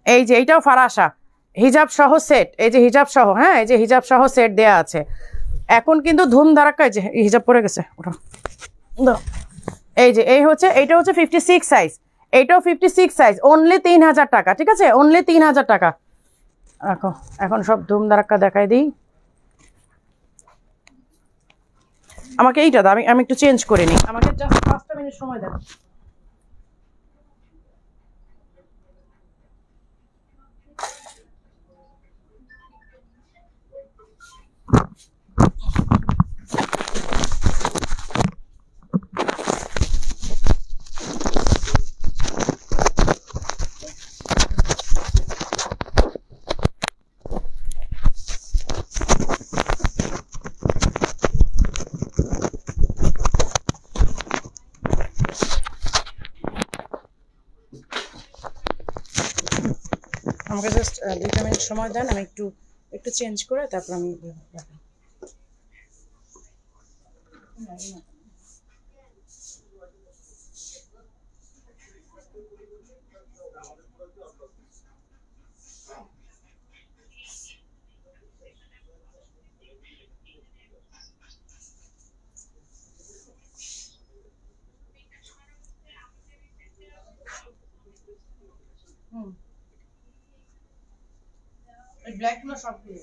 এই যে এইটাও ফারাশা হিজাব সহ সেট, এই যে হিজাব সহ, হ্যাঁ এই যে হিজাব সহ সেট দেয়া আছে। এখন কিন্তু ধুম ধারাক্কা, এই যে হিজাব পরে গেছে ওটা, এই যে এই হচ্ছে, এইটা হচ্ছে 56 সাইজ, এইটাও 56 সাইজ, অনলি 3000 টাকা, ঠিক আছে অনলি 3000 টাকা। রাখো, এখন সব ধুম ধারাক্কা দেখাই দিই। আমাকে এইটা দাও, আমি একটু চেঞ্জ করে নিই, আমাকে জাস্ট 5টা মিনিট সময় দেন। আমাকে জাস্ট 2টা মিনিট সময় দেন, আমি একটু একটু চেঞ্জ করে তারপর আমি ব্ল্যাক গুলো সবগুলো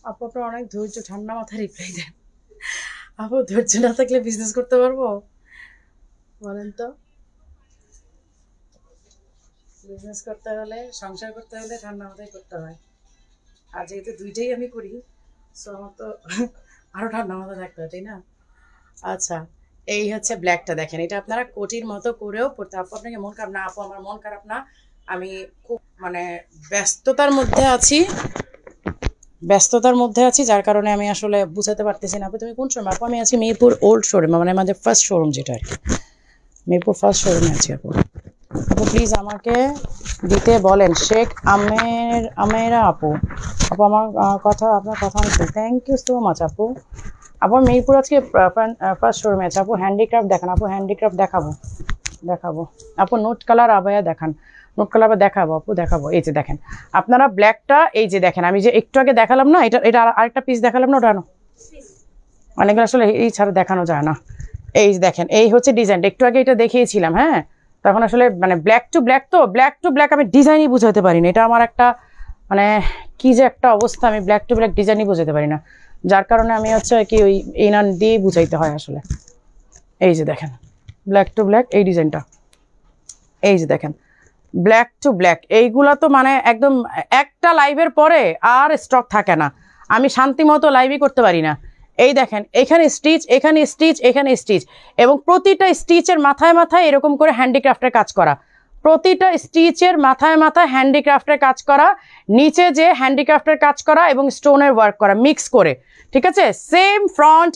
আপুটা অনেক ধৈর্য, ঠান্ডা মাথায় রিপ্লাই দেন। আপু ধৈর্য না থাকলে বিজনেস করতে পারবো বলেন তো? বিজনেস করতে হলে, সংসার করতে হলে ঠান্ডা মাথায় করতে হয়, আর যেহেতু দুইটাই আমি করি সো আমার তো আরো ঠান্ডা মাথায় থাকতে হয়, তাই না? আচ্ছা, এই হচ্ছে ব্ল্যাকটা, দেখেন এটা আপনারা কোটির মতো করেও পড়তে। আপু আপনাকে মন খারাপ না? আপু আমার মন খারাপ না, আমি খুব মানে ব্যস্ততার মধ্যে আছি, যার কারণে আমি আসলে বুঝাতে পারতেছি না। আপু তুমি কোন শোরুম? আপু আমি আছি মিরপুর ওল্ড শোরুমে, মানে আমাদের ফার্স্ট শোরুম যেটা আর কি, মিরপুর ফার্স্ট শোরুমে আছি। আপু আপু প্লিজ আমাকে দিতে বলেন। শেখ আমেরা আপু, আপু আমার কথা, আপনার কথা অনেক, থ্যাংক ইউ সো মাচ আপু। আপু মিরপুর আজকে ফার্স্ট শোরুমে আছে। আপু হ্যান্ডিক্রাফট দেখান, আপু হ্যান্ডিক্রাফট দেখাবো। আপু নোট কালার আবায়া দেখান, নোট কালার আবার দেখাবো আপু, দেখাবো। এই যে দেখেন আপনারা ব্ল্যাকটা, এই যে দেখেন আমি যে একটু আগে দেখালাম না, এটা আরেকটা পিস দেখালাম না, ওটা আনো, অনেকগুলো আসলে এই ছাড়া দেখানো যায় না। এই যে দেখেন এই হচ্ছে ডিজাইনটা, একটু আগে এটা দেখিয়েছিলাম, হ্যাঁ তখন আসলে মানে ব্ল্যাক টু ব্ল্যাক আমি ডিজাইনই বুঝাতে পারি না, এটা আমার একটা মানে কি যে একটা অবস্থা, আমি ব্ল্যাক টু ব্ল্যাক ডিজাইনই বুঝাতে পারি না, যার কারণে আমি হচ্ছে কি ওই ইনার দিয়েই বুঝাইতে হয় আসলে। এই যে দেখেন ব্ল্যাক টু ব্ল্যাক এই ডিজাইনটা, এই যে দেখেন ব্ল্যাক টু ব্ল্যাক, এইগুলা তো মানে একদম একটা লাইভের পরে আর স্টক থাকে না, আমি শান্তি মতো লাইভই করতে পারি না। এই দেখেন এখানে স্টিচ, এখানে স্টিচ, এখানে স্টিচ, এবং প্রতিটা স্টিচের মাথায় মাথায় এরকম করে হ্যান্ডিক্রাফটের কাজ করা, প্রতিটা স্টিচের মাথায় মাথায় হ্যান্ডিক্রাফটের কাজ করা, নিচে যে হ্যান্ডিক্রাফটের কাজ করা এবং স্টোনের ওয়ার্ক করা মিক্স করে, ঠিক আছে? সেম ফ্রন্ট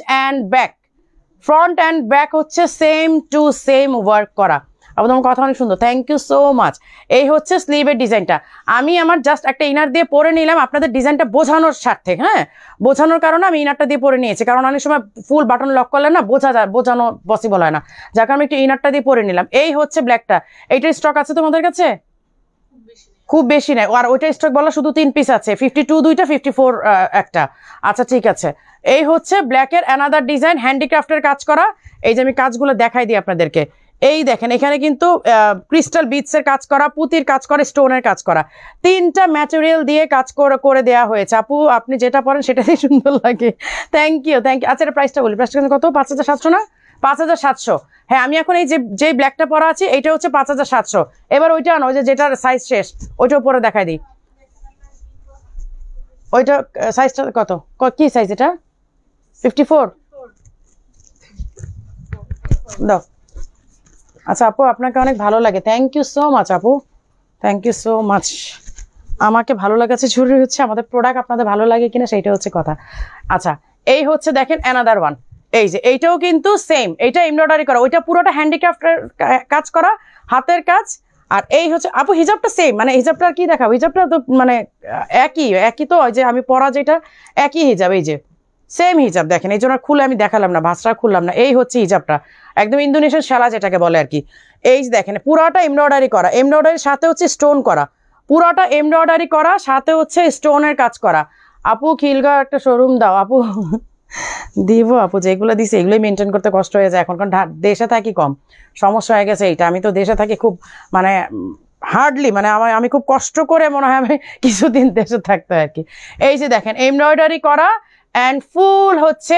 অ্যান্ড ব্যাক হচ্ছে সেম টু সেম ওয়ার্ক করা। আপনার তোমার কথা অনেক সুন্দর, থ্যাংক ইউ সো মাচ। এই হচ্ছে স্লিভের ডিজাইনটা, আমি আমার জাস্ট একটা ইনার দিয়ে পরে নিলাম আপনাদের ডিজাইনটা বোঝানোর স্বার্থে, হ্যাঁ বোঝানোর কারণে আমি ইনারটা দিয়ে পরে নিয়েছি, কারণ অনেক সময় ফুল বাটন লক করলে না বোঝানো পসিবল হয় না, যার কারণে একটু ইনারটা দিয়ে পরে নিলাম। এই হচ্ছে ব্ল্যাকটা, এইটার স্টক আছে তোমাদের কাছে? খুব বেশি নাই, আর ওইটা স্টক বলা শুধু 3 পিস আছে, 52 দুইটা, 54 একটা। আচ্ছা ঠিক আছে, এই হচ্ছে ব্ল্যাকের অ্যানাদার ডিজাইন, হ্যান্ডিক্রাফটের কাজ করা। এই যে আমি কাজগুলো দেখাই দিই আপনাদেরকে, এই দেখেন এখানে কিন্তু ক্রিস্টাল বিটসের কাজ করা, পুঁতির কাজ করা, স্টোনের কাজ করা, 3টা ম্যাটেরিয়াল দিয়ে কাজ করে দেওয়া হয়েছে। আপু আপনি যেটা পরেন সেটাই সুন্দর লাগে, থ্যাংক ইউ। আচ্ছা এটা প্রাইসটা বলি, প্রাইসটা কত? 5700 না? 5700। হ্যাঁ আমি এখন এই যে ব্ল্যাকটা পরা আছি এইটা হচ্ছে 5700। এবার ওইটা আনো, যেটার সাইজ শেষ ওইটা উপরে দেখাই দিই। ওইটা সাইজটা কত, কি সাইজ এটা? 54 দাও। আচ্ছা আপু আপনাকে অনেক ভালো লাগে, থ্যাংক ইউ সো মাচ আপু, থ্যাংক ইউ সো মাচ। আমাকে ভালো লাগাচ্ছে জরুরি হচ্ছে আমাদের প্রোডাক্ট আপনাদের ভালো লাগে কিনা সেইটা হচ্ছে কথা। আচ্ছা এই হচ্ছে দেখেন অ্যানাদার ওয়ান, এই যে এইটাও কিন্তু সেম, এইটা এমব্রয়ডারি করা, ওইটা পুরোটা হ্যান্ডিক্রাফটের কাজ করা, হাতের কাজ। আর এই হচ্ছে আপু হিজাবটা সেম, মানে হিজাবটা কি দেখাবো, হিজাবটা তো মানে একই তো, যে আমি পরা যেটা একই হিজাব, এই যে সেম হিজাব দেখেন, এই জন্য খুলে আমি দেখালাম না, ভাঁজটা খুললাম না। এই হচ্ছে হিজাবটা একদম ইন্দোনেশিয়ান শালা যেটাকে বলে আর কি। এই যে দেখেন পুরাটা এমব্রয়ডারি করা, এমব্রয়ডারির সাথে হচ্ছে স্টোন করা, পুরাটা এমব্রয়ডারি করা সাথে হচ্ছে স্টোনের কাজ করা। আপু খিলগা একটা শোরুম দাও আপু। দিব আপু, যেগুলো দিছে এগুলোই মেনটেন করতে কষ্ট হয়ে যায় এখন, কারণ দেশে থাকি কম, সমস্যা হয়ে গেছে এইটা। আমি তো দেশে থাকি খুব মানে হার্ডলি, মানে আমি খুব কষ্ট করে মনে হয় আমি কিছুদিন দেশে থাকতে আর কি। এই যে দেখেন এমব্রয়ডারি করা অ্যান্ড ফুল হচ্ছে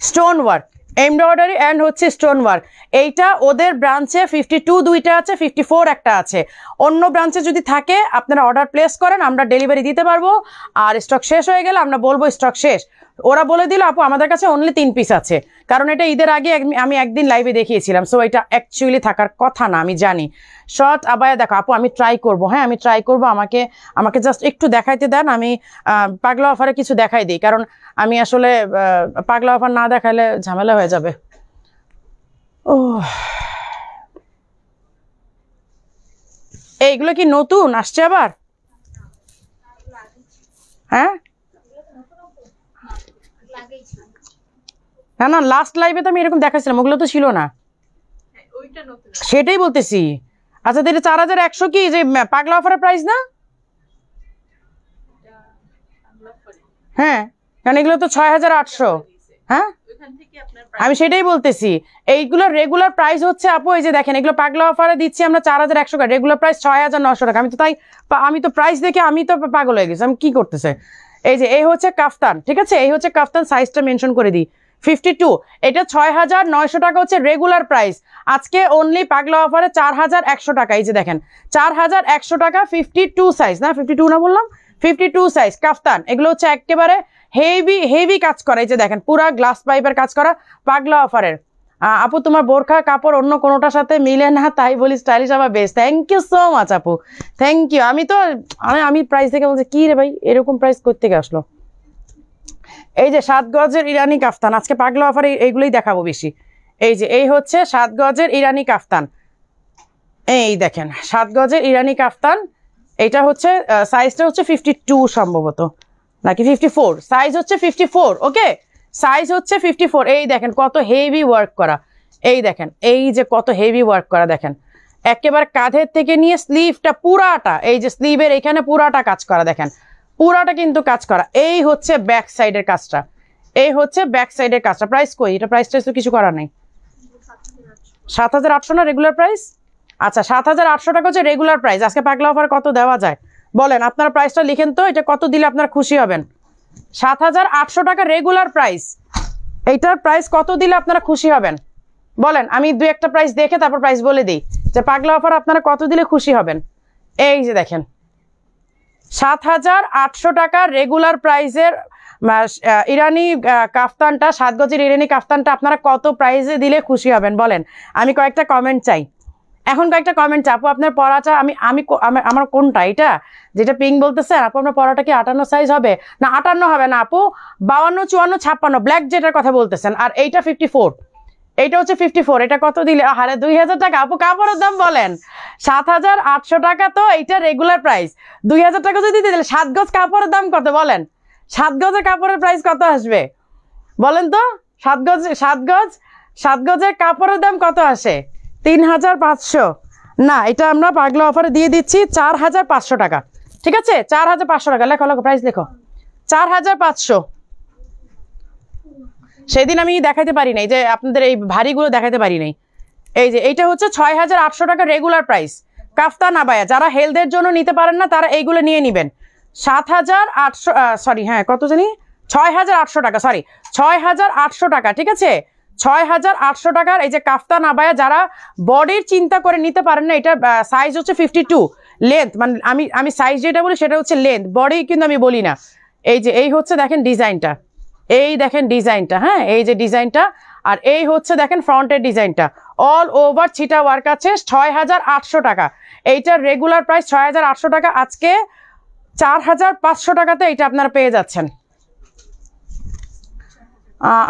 স্টোন ওয়ার্ক, এমব্রয়ডারি অ্যান্ড হচ্ছে স্টোন ওয়ার্ক। এইটা ওদের ব্রাঞ্চে 52 দুইটা আছে, 54 একটা আছে। অন্য ব্রাঞ্চে যদি থাকে আপনারা অর্ডার প্লেস করেন, আমরা ডেলিভারি দিতে পারবো। আর স্টক শেষ হয়ে গেলে আমরা বলবো স্টক শেষ। ওরা বলে দিল আপু আমাদের কাছে অনলি 3 পিস আছে, কারণ এটা ঈদের আগে আমি একদিন লাইভে দেখিয়েছিলাম, সো এটা অ্যাকচুয়ালি থাকার কথা না, আমি জানি। শর্ট আবায়া দেখো আপু, আমি ট্রাই করবো, হ্যাঁ আমি ট্রাই করবো, আমাকে জাস্ট একটু দেখাইতে দেন, আমি পাগলা অফারে কিছু দেখাই দিই, কারণ আমি আসলে পাগলা অফার না দেখাইলে ঝামেলা হয়ে যাবে। ও এইগুলো কি নতুন আসছে আবার? হ্যাঁ না না, লাস্ট লাইভে তো আমি এরকম দেখাচ্ছিলাম, ওগুলো তো ছিল না, সেটাই বলতেছি। আচ্ছা তাহলে 4100 কি যে পাগলা অফারের প্রাইস না? হ্যাঁ কারণ এগুলো তো 6800। হ্যাঁ আমি সেটাই বলতেছি, এইগুলো রেগুলার প্রাইস হচ্ছে আপু, এই যে দেখেন এগুলো পাগলা অফারে দিচ্ছি আমরা 4100 টাকা, রেগুলার প্রাইস 6900 টাকা। আমি তো প্রাইস দেখে আমি তো পাগল হয়ে গেছি, আমি কি করতেছে। এই যে এই হচ্ছে কাফতান, ঠিক আছে, এই হচ্ছে কাফতান, সাইজটা মেনশন করে দিই 52, এটা 6900 টাকা হচ্ছে রেগুলার প্রাইস। আজকে অনলি পাগলা অফারে 4100 টাকা। এই যে দেখেন 4100 টাকা, 52 সাইজ না, 52 না বললাম, 52 সাইজ কাফতান। এগুলো হচ্ছে একেবারে হেভি কাজ করা, এই যে দেখেন পুরা গ্লাস পাইপের কাজ করা পাগলা অফারের। আপু তোমার বোরখা কাপড় অন্য কোনোটার সাথে মিলে না, তাই বলি স্টাইলিশ আবার best. Thank you so much আপু, থ্যাংক ইউ। আমি প্রাইস দেখে বলছি কি রে ভাই এরকম প্রাইস কোত্থেকে আসলো। এই যে 7 গজের ইরানি কাফতান, আজকে পাগলা অফারে এইগুলোই দেখাবো বেশি। এই যে এই হচ্ছে 7 গজের ইরানি কাফতান, এই দেখেন 7 গজের ইরানি কাফতান। এটা হচ্ছে সাইজটা হচ্ছে 52 সম্ভবত, নাকি 54, সাইজ হচ্ছে 54। ওকে সাইজ হচ্ছে 54। এই দেখেন কত হেভি ওয়ার্ক করা, এই দেখেন এই যে কত হেভি ওয়ার্ক করা, দেখেন একেবারে কাঁধের থেকে নিয়ে স্লিভটা পুরাটা, এই যে স্লিভের এখানে পুরাটা কাজ করা, দেখেন পুরাটা কিন্তু কাজ করা। এই হচ্ছে ব্যাক সাইডের কাজটা, এই হচ্ছে ব্যাক সাইডের কাজটা। প্রাইস কই, এটা প্রাইসটা তো কিছু করার নেই। 7800 না রেগুলার প্রাইস? আচ্ছা 7800 টাকা হচ্ছে রেগুলার প্রাইস। আজকে পাগলা অফার কত দেওয়া যায় বলেন, আপনারা প্রাইসটা লিখেন তো, এটা কত দিলে আপনারা খুশি হবেন। 7800 টাকা রেগুলার প্রাইস, এইটার প্রাইস কত দিলে আপনারা খুশি হবেন বলেন। আমি 2-1টা প্রাইস দেখে তারপর প্রাইস বলে দিই যে পাগলা অফার আপনারা কত দিলে খুশি হবেন। এই যে দেখেন 7800 টাকা রেগুলার প্রাইসের ইরানি কাফতানটা, 7 গজের ইরানি কাফতানটা আপনারা কত প্রাইসে দিলে খুশি হবেন বলেন। আমি কয়েকটা কমেন্ট চাই, এখন কয়েকটা কমেন্ট চাই। আপু আপনার পড়াটা আমার কোনটা, এটা যেটা পিঙ্ক বলতেছে আপু, আপনার পড়াটা কি 58 সাইজ হবে? না 58 হবে না আপু, 52, 54, 56 ব্ল্যাক যেটার কথা বলতেছেন। আর এইটা 54, এইটা হচ্ছে 54। এটা কত দিলে? আরে 2000 টাকা আপু, কাপড়ের দাম বলেন। 7800 টাকা তো এইটা রেগুলার প্রাইস, 2000 টাকা যদি দিলে 7 গজ কাপড়ের দাম কত বলেন? 7 গজের কাপড়ের প্রাইস কত আসবে বলেন তো? 7 গজের কাপড়ের দাম কত আসে? 3500 না, এটা আমরা পাগলা অফারে দিয়ে দিচ্ছি 4500 টাকা, ঠিক আছে 4500 টাকা। লেখো প্রাইস লেখো, 4500। সেদিন আমি দেখাইতে পারি নাই, যে আপনাদের এই ভারীগুলো দেখাইতে পারি নাই। এই যে এইটা হচ্ছে 6800 টাকা রেগুলার প্রাইস কাফতান আবায়া। যারা হেলথের জন্য নিতে পারেন না তারা এইগুলো নিয়ে নেবেন। 7800 সরি হ্যাঁ কত জানি 6800 টাকা, সরি 6800 টাকা, ঠিক আছে 6800 টাকার এই যে কাফতান আবায়া, যারা বডির চিন্তা করে নিতে পারেন না, এটা সাইজ হচ্ছে 52 লেন্থ, মানে আমি সাইজ যেটা বলি সেটা হচ্ছে লেন্থ, বডি কিন্তু আমি বলি না। এই যে এই হচ্ছে দেখেন ডিজাইনটা, এই দেখেন ডিজাইনটা, হ্যাঁ এই যে ডিজাইনটা, আর এই হচ্ছে দেখেন ফ্রন্টের ডিজাইনটা, অল ওভার ছিটা ওয়ার্ক আছে। 6800 টাকা, এইটার রেগুলার প্রাইস 6800 টাকা, আজকে 4500 টাকাতে এটা আপনারা পেয়ে যাচ্ছেন।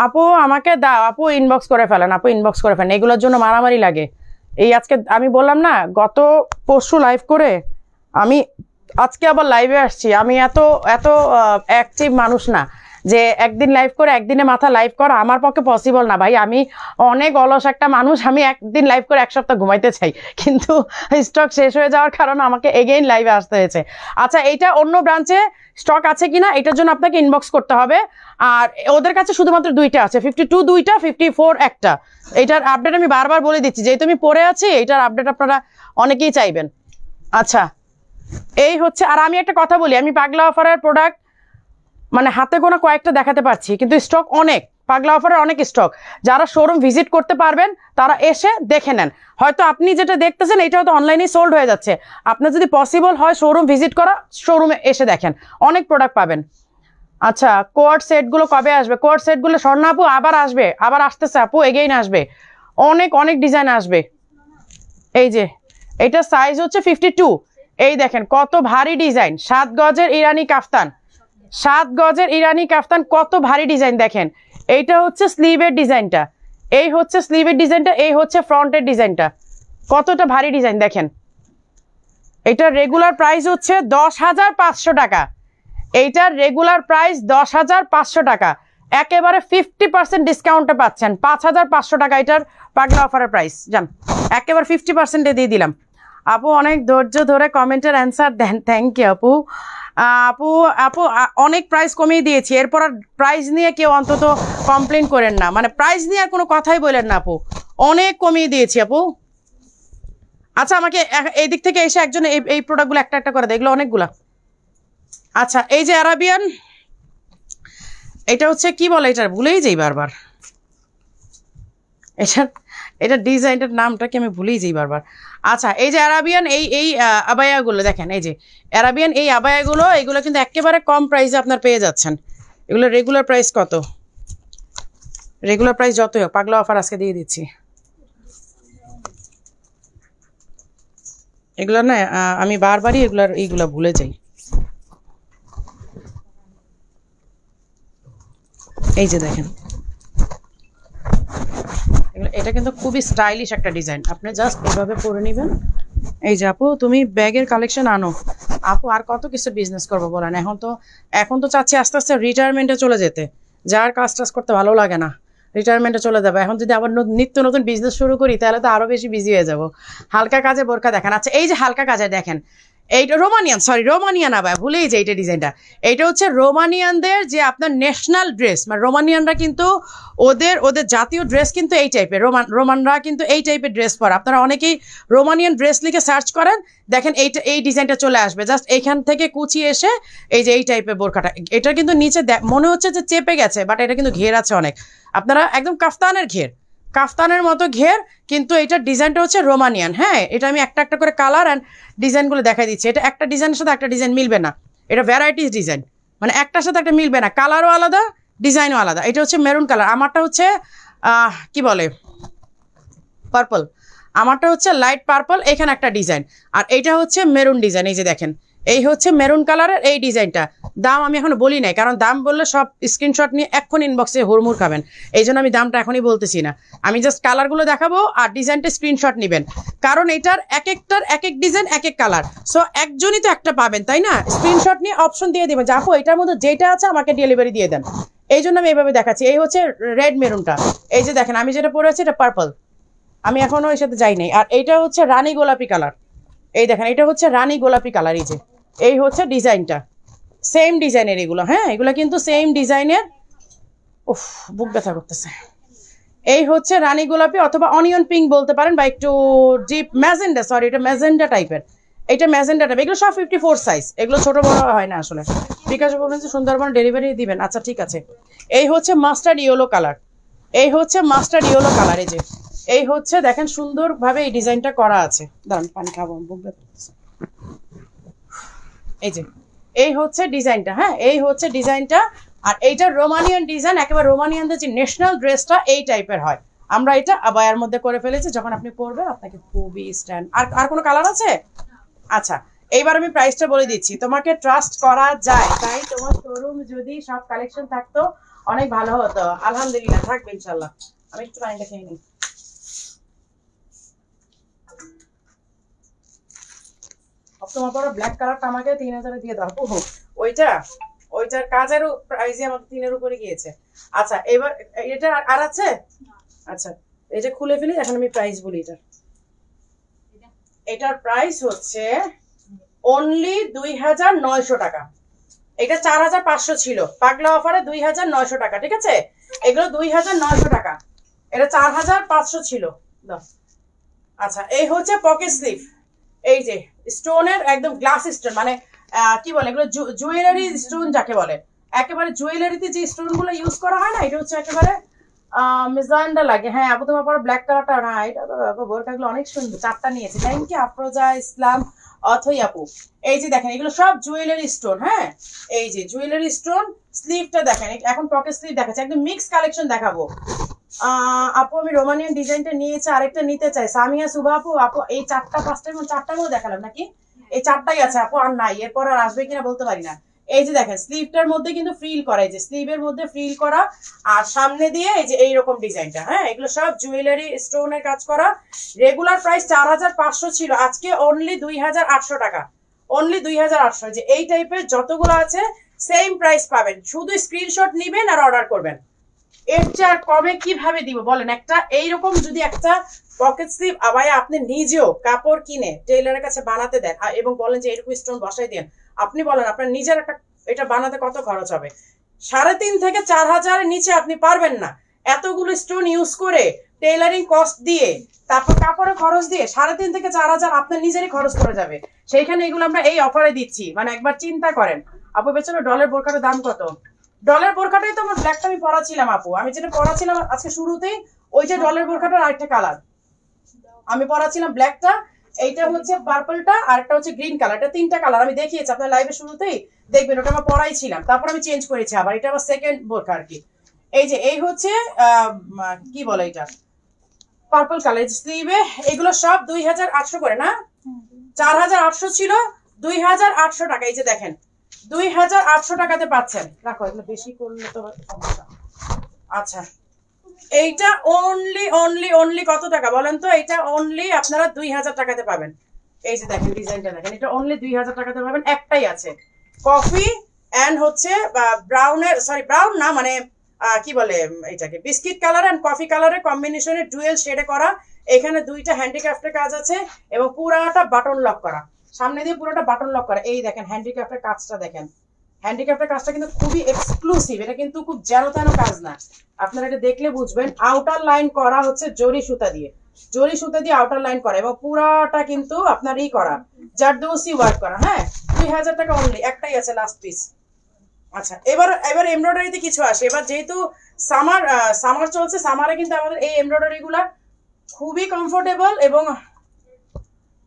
আপু আমাকে দাও, আপু ইনবক্স করে ফেলেন, আপু ইনবক্স করে ফেলেন, এগুলোর জন্য মারামারি লাগে। এই আজকে আমি বললাম না গত পরশু লাইভ করে, আমি আজকে আবার লাইভে আসছি। আমি এত এত অ্যাক্টিভ মানুষ না যে একদিন লাইভ করে একদিনে মাথা লাইভ করা আমার পক্ষে পসিবল না ভাই। আমি অনেক অলস একটা মানুষ, আমি একদিন লাইভ করে এক সপ্তাহ ঘুমাইতে চাই, কিন্তু স্টক শেষ হয়ে যাওয়ার কারণে আমাকে এগেইন লাইভে আসতে হয়েছে। আচ্ছা, এইটা অন্য ব্রাঞ্চে স্টক আছে কিনা এটার জন্য আপনাকে ইনবক্স করতে হবে। আর ওদের কাছে শুধুমাত্র দুইটা আছে, 52 দুইটা, 54 একটা। এটার আপডেট আমি বারবার বলে দিচ্ছি, যেহেতু আমি পড়ে আছি, এটার আপডেট আপনারা অনেকেই চাইবেন। আচ্ছা, এই হচ্ছে। আর আমি একটা কথা বলি, আমি পাগলা অফারের প্রোডাক্ট মানে হাতে গোনা কয়েকটা দেখাতে পারছি, কিন্তু স্টক অনেক, পাগলা অফারের অনেক স্টক। যারা শোরুম ভিজিট করতে পারবেন তারা এসে দেখে নেন। হয়তো আপনি যেটা দেখতেছেন এটা হয়তো অনলাইনে সোল্ড হয়ে যাচ্ছে, আপনার যদি পসিবল হয় শোরুম ভিজিট করা, শোরুমে এসে দেখেন, অনেক প্রোডাক্ট পাবেন। আচ্ছা, কোয়ার্ড সেটগুলো কবে আসবে? কোয়ার্ড সেটগুলো স্বর্ণা আপু আবার আসবে, আবার আসতেছে আপু, এগেইন আসবে, অনেক অনেক ডিজাইন আসবে। এই যে এটা সাইজ হচ্ছে 52, এই দেখেন কত ভারী ডিজাইন, 7 গজের ইরানি কাফতান, 7 গজের ইরানি কাফতান, কত ভারী ডিজাইন দেখেন। এইটা হচ্ছে স্লিভের ডিজাইনটা, এই হচ্ছে স্লিভের ডিজাইনটা, এই হচ্ছে ফ্রন্টের ডিজাইনটা, কতটা ভারী ডিজাইন দেখেন। এটার রেগুলার প্রাইস হচ্ছে 10,500 টাকা, এইটার রেগুলার প্রাইস 10,500 টাকা, একেবারে 50% ডিসকাউন্টে পাচ্ছেন, 5,500 টাকা এটার পাগলা অফারের প্রাইস। জান একেবারে 50%-এ দিয়ে দিলাম। আপু অনেক ধৈর্য ধরে কমেন্টের অ্যান্সার দেন, থ্যাংক ইউ আপু। আপু আপু অনেক প্রাইস কমিয়ে দিয়েছি, এরপর আর প্রাইস নিয়ে কেউ অন্তত কমপ্লেন করেন না, মানে প্রাইস নিয়ে আর কোনো কথাই বলেন না আপু, অনেক কমিয়ে দিয়েছি আপু। আচ্ছা, আমাকে এই দিক থেকে এসে একজন এই প্রোডাক্টগুলো একটা একটা করে দেয়, এগুলো অনেকগুলা। আচ্ছা, এই যে আরাবিয়ান, এটা হচ্ছে কি বলে, এটা ভুলেই যাই বারবার, এটা ডিজাইনটার নামটা কি আমি ভুলেই যাই বারবার। আচ্ছা, এই যে আরাবিয়ান এই আবায়াগুলো দেখেন, এই যে আরাবিয়ান এই আবায়াগুলো, এগুলো কিন্তু একেবারে কম প্রাইসে আপনার পেয়ে যাচ্ছেন। এগুলো রেগুলার প্রাইস কত? রেগুলার প্রাইস যতই হোক, পাগলা অফার আজকে দিয়ে দিচ্ছি। এগুলো না আমি বারবারই এইগুলা ভুলে যাই। এই যে দেখেন, এটা কিন্তু খুবই স্টাইলিশ একটা ডিজাইন, আপনি জাস্ট এভাবে পরে নেবেন। এই যে আপু তুমি ব্যাগের কালেকশন আনো, আপু আর কত কিছু বিজনেস করবো বলেন, এখন তো চাচ্ছি আস্তে আস্তে রিটায়ারমেন্টে চলে যেতে, যার কাজ টাজ করতে ভালো লাগে না, রিটায়ারমেন্টে চলে যাবে। এখন যদি আবার নিত্য নতুন বিজনেস শুরু করি তাহলে তো আরো বেশি বিজি হয়ে যাব। হালকা কাজে বোরকা দেখেন। আচ্ছা, এই যে হালকা কাজে দেখেন, এইটা রোমানিয়ান আবার ভুলেই যে এইটা ডিজাইনটা, এইটা হচ্ছে রোমানিয়ানদের যে আপনার ন্যাশনাল ড্রেস, মানে রোমানিয়ানরা কিন্তু ওদের জাতীয় ড্রেস কিন্তু এই টাইপের, রোমানরা কিন্তু এই টাইপের ড্রেস পরে। আপনারা অনেকেই রোমানিয়ান ড্রেস লিখে সার্চ করেন, দেখেন এই ডিজাইনটা চলে আসবে, জাস্ট এইখান থেকে কুচি এসে এই যে এই টাইপের বোরকাটা, এটা কিন্তু নিচে মনে হচ্ছে যে চেপে গেছে, বাট এটা কিন্তু ঘের আছে অনেক, আপনারা একদম কাফতানের মতো ঘের, কিন্তু এটার ডিজাইনটা হচ্ছে রোমানিয়ান। হ্যাঁ, এটা আমি একটা একটা করে কালার অ্যান্ড ডিজাইনগুলো দেখাই দিচ্ছি। এটা একটা ডিজাইনের সাথে একটা ডিজাইন মিলবে না, এটা ভ্যারাইটিস ডিজাইন, মানে একটার সাথে একটা মিলবে না, কালারও আলাদা, ডিজাইনও আলাদা। এটা হচ্ছে মেরুন কালার, আমারটা হচ্ছে কি বলে পার্পল, আমারটা হচ্ছে লাইট পার্পল, এখানে একটা ডিজাইন, আর এইটা হচ্ছে মেরুন ডিজাইন। এই যে দেখেন, এই হচ্ছে মেরুন কালারের এই ডিজাইনটা। দাম আমি এখনো বলি নাই, কারণ দাম বললে সব স্ক্রিনশট নিয়ে এখন ইনবক্সে হুড়মুড় খাবেন, এই জন্য আমি দামটা এখনই বলতেছি না। আমি জাস্ট কালারগুলো দেখাবো আর ডিজাইনটা স্ক্রিনশট নেবেন, কারণ এটার এক একটার এক এক ডিজাইন, এক এক কালার, সো একজনই তো একটা পাবেন, তাই না? স্ক্রিনশট নিয়ে অপশন দিয়ে দেবেন যে আপু এটার মধ্যে যেটা আছে আমাকে ডেলিভারি দিয়ে দেন, এই জন্য আমি এইভাবে দেখাচ্ছি। এই হচ্ছে রেড মেরুনটা, এই যে দেখেন আমি যেটা পরে আছি এটা পার্পল, আমি এখনো এর সাথে যাই নাই। আর এইটা হচ্ছে রানী গোলাপি কালার, এই দেখেন এটা হচ্ছে রানী গোলাপি কালার। এই যে এই হচ্ছে ডিজাইনটা, সেম ডিজাইনের এগুলো, হ্যাঁ এগুলো কিন্তু সেম ডিজাইনের। উফ, বুক ব্যথা করতেছে। এই হচ্ছে রানী গোলাপি অথবা অনিয়ন পিঙ্ক বলতে পারেন, বা একটু ডিপ ম্যাজেন্ডা, সরি এটা ম্যাজেন্ডা টাইপের, এটা ম্যাজেন্ডা টাইপ। এগুলো সব 54 সাইজ, এগুলো ছোট বড় হয় না আসলে। বিকাশ বলবেন যে সুন্দরবন ডেলিভারি দিবেন, আচ্ছা ঠিক আছে। এই হচ্ছে মাস্টার্ড ইয়েলো কালার, এই হচ্ছে মাস্টার্ড ইয়েলো কালার। এই যে এই হচ্ছে দেখেন সুন্দরভাবে এই ডিজাইনটা করা আছে। দাঁড়ান পানি খাবো, এই যে এই হচ্ছে ডিজাইনটা, হ্যাঁ এই হচ্ছে ডিজাইনটা। আর এইটা রোমানিয়ান ডিজাইন, একেবারে রোমানিয়ানদের যে ন্যাশনাল ড্রেসটা এই টাইপের হয়। আমরা এটা আবায়ার মধ্যে করে ফেলেছি, যখন আপনি পরবেন আপনাকে খুবই স্ট্যান্ড। আর কোনো কালার আছে? আচ্ছা এইবার আমি প্রাইসটা বলে দিচ্ছি, তোমাকে ট্রাস্ট করা যায় তাই তোমার শোরুম যদি সব কালেকশন থাকতো অনেক ভালো হতো। আলহামদুলিল্লাহ থাকবে ইনশাল্লাহ। আমি একটু পানিটা খেয়ে নিই। তোমার পরে ব্ল্যাক কালারটা আমাকে 3000 দিয়ে দাও। ওইটার কাজের প্রাইসই আমাকে 3-এর উপরে গিয়েছে। আচ্ছা এবার এটা আর আছে? আচ্ছা এটা খুলে ফেলি, এখন আমি প্রাইস বলি। এটার প্রাইস হচ্ছে অনলি 2900 টাকা। এটা 4500 ছিল, পাগলা অফারে 2900 টাকা, ঠিক আছে? এগুলো 2900 টাকা, এটা 4500 ছিল। আচ্ছা এই হচ্ছে পকেট স্লিভ, এই যে স্টোনের একদম গ্লাস স্টোন, মানে কি বলে এগুলো জুয়েলারি স্টোন যাকে বলে, একেবারে জুয়েলারিতে যে স্টোন গুলো ইউজ করা হয় না, এটা হচ্ছে একেবারে মিজান্ডা লাগে। হ্যাঁ আপু তোমার পরে ব্ল্যাক কালারটা না, এটা তো বোরকাগুলো অনেক সুন্দর, 4টা নিয়েছে। থ্যাংক ইউ আফরোজা ইসলাম অথই আপু। এই যে দেখেন এগুলো সব জুয়েলারি স্টোন, হ্যাঁ এই যে জুয়েলারি স্টোন। স্লিভটা দেখেন, এখন পকেট স্লিভ দেখাচ্ছে, একদম মিক্স কালেকশন দেখাবো। আপু আমি রোমানিয়ান ডিজাইনটা নিয়েছি, আরেকটা নিতে চাই। সামিয়া সুভা আপু, আপু এই 4টা গুলো দেখালাম নাকি? এই 4টাই আছে আপু, আর নাই, এরপর আর আসবে কিনা বলতে পারি না। এই যে দেখেন স্লিভটার মধ্যে কিন্তু ফ্রিল করা, এই যে স্লিভের মধ্যে ফ্রিল করা, আর সামনে দিয়ে এই যে এইরকম ডিজাইনটা, হ্যাঁ এগুলো সব জুয়েলারি স্টোনের কাজ করা। রেগুলার প্রাইস 4500 ছিল, আজকে অনলি 2800 টাকা, অনলি 2800। যে এই টাইপের যতগুলো আছে সেম প্রাইস পাবেন, শুধু স্ক্রিনশট নিবেন আর অর্ডার করবেন। এর চেয়ে আর কমে কিভাবে দিব বলেন? একটা এইরকম যদি একটা পকেট স্লিভ আবায়া আপনি নিজেও কাপড় কিনে টেইলারের কাছে বানাতে দেন এবং বলেন যে এরকম স্টোন বসাই দেন, আপনি বলেন আপনার নিজের একটা এটা বানাতে কত খরচ হবে? 3,500 থেকে 4,000 নিচে আপনি পারবেন না। এতগুলো স্টোন ইউজ করে টেইলারিং কস্ট দিয়ে তারপর কাপড়ের খরচ দিয়ে 3,500 থেকে 4,000 আপনার নিজেরই খরচ করে যাবে। সেইখানে এগুলো আমরা এই অফারে দিচ্ছি, মানে একবার চিন্তা করেন। আপু পেছনে ডলার বোরকাটার দাম কত? ডলার বোরকাটাই তো আমার ব্ল্যাকটা আমি পরাছিলাম আপু, আমি যেটা পরাছিলাম আজকে শুরুতেই ওই যে ডলার বোরকাটার আরেকটা কালার আমি পরাছিলাম ব্ল্যাকটা, এইটা হচ্ছে পার্পলটা, আর একটা হচ্ছে গ্রিন কালার। এটা 3টা কালার আমি দেখিয়েছি আপনার লাইভের শুরুতেই, দেখবেন ওটা আমার পরাই ছিলাম, তারপর আমি চেঞ্জ করেছি আবার, এটা আমার সেকেন্ড বোরকা আর কি। এই যে এই হচ্ছে কি বলে এটা পার্পল কালার স্লিভে, এগুলো সব 2800 করে না, 4800 ছিল, 2800 টাকা। এই যে দেখেন 2800 টাকাতে পাচ্ছেন। রাখো এগুলো বেশি করলে তো সমস্যা। আচ্ছা এইটা অনলি অনলি অনলি কত টাকা বলেন তো? এটা অনলি আপনারা 2000 টাকাতে পাবেন। এই যে দেখেন ডিজাইনটা দেখেন, এটা অনলি 2000 টাকাতে পাবেন। একটাই আছে কফি এন্ড হচ্ছে ব্রাউনের, সরি ব্রাউন না, মানে কি বলে এটাকে বিস্কিট কালার এন্ড কফি কালারের কম্বিনেশনে ডুয়েল শেডে করা। এখানে 2টা হ্যান্ডিক্রাফটের কাজ আছে এবং পুরাটা বাটন লক করা, সামনে দিয়ে পুরোটা বাটন লক করা। এই দেখেন হ্যান্ডিক্রাফটের কাজটা দেখেন, হ্যান্ডিক্রাফটের কাজটা কিন্তু খুবই এক্সক্লুসিভ, এটা কিন্তু খুব যেন তেন কাজ না, আপনারা এটা দেখলে বুঝবেন। আউটার লাইন করা হচ্ছে জরি সুতা দিয়ে, জরি সুতা দিয়ে আউটার লাইন করা এবং পুরাটা কিন্তু আপনার ই করা জারদৌসি ওয়ার্ক করা। হ্যাঁ 2000 টাকা অনলি, একটাই আছে লাস্ট পিস। আচ্ছা এবার এমব্রয়ডারিতে কিছু আসে। এবার যেহেতু সামার চলছে, সামারে কিন্তু আমাদের এই এমব্রয়ডারি গুলা খুবই কমফোর্টেবল এবং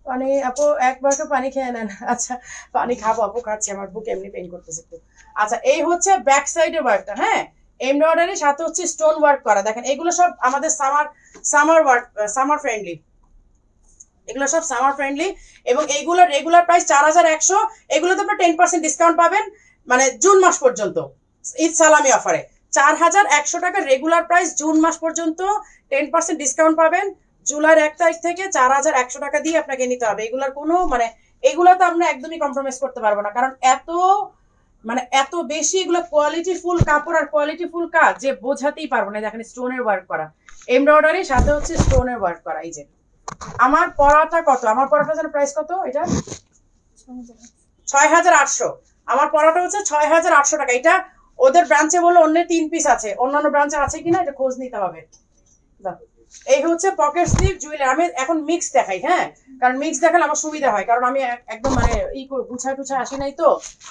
মানে আপু একবার তো পানি খেয়ে নেন। আচ্ছা পানি খাবো আপু, খাচ্ছি, আমার বুক এমনি পেইন করতেছে একটু। আচ্ছা এই হচ্ছে ব্যাক সাইডের ওয়ার্কটা, হ্যাঁ এমব্রয়ডারি সাথে হচ্ছে স্টোন ওয়ার্ক করা। দেখেন এগুলো সব আমাদের সামার ওয়ার্ক, সামার ফ্রেন্ডলি, এগুলো সব সামার ফ্রেন্ডলি এবং এইগুলোর রেগুলার প্রাইস 4100। এগুলোতে আপনার 10% ডিসকাউন্ট পাবেন, মানে জুন মাস পর্যন্ত ঈদ সালামি অফারে 4100 টাকা রেগুলার প্রাইস, জুন মাস পর্যন্ত 10% ডিসকাউন্ট পাবেন। জুলাইয়ের 1 তারিখ থেকে 4100 টাকা দিয়ে আপনাকে নিতে হবে। এগুলোর কোনো মানে এগুলোতে আমরা একদমই কম্প্রোমাইজ করতে পারবো না, কারণ এত বেশি এগুলো কোয়ালিটিফুল কাপড় আর কোয়ালিটিফুল কাজ যে বোঝাতেই পারবো না। দেখেন স্টোনের ওয়ার্ক করা এমব্রয়ডারি সাথে হচ্ছে স্টোনের ওয়ার্ক করা। এই যে আমার পরাটা কত, আমার পরাটা যেন প্রাইস কত, এটা 6800। আমার পরাটা হচ্ছে 6800 টাকা। এটা ওদের ব্রাঞ্চে বললো অন্য 3 পিস আছে, অন্যান্য ব্রাঞ্চে আছে কিনা এটা খোঁজ নিতে হবে। এই হচ্ছে পকেট স্লিভ জুয়েলারি। আমি এখন মিক্স দেখাই, হ্যাঁ, কারণ মিক্স দেখালে আমার সুবিধা হয়, কারণ আমি একদম মানে গুছায় টুছায় আসি নাই তো,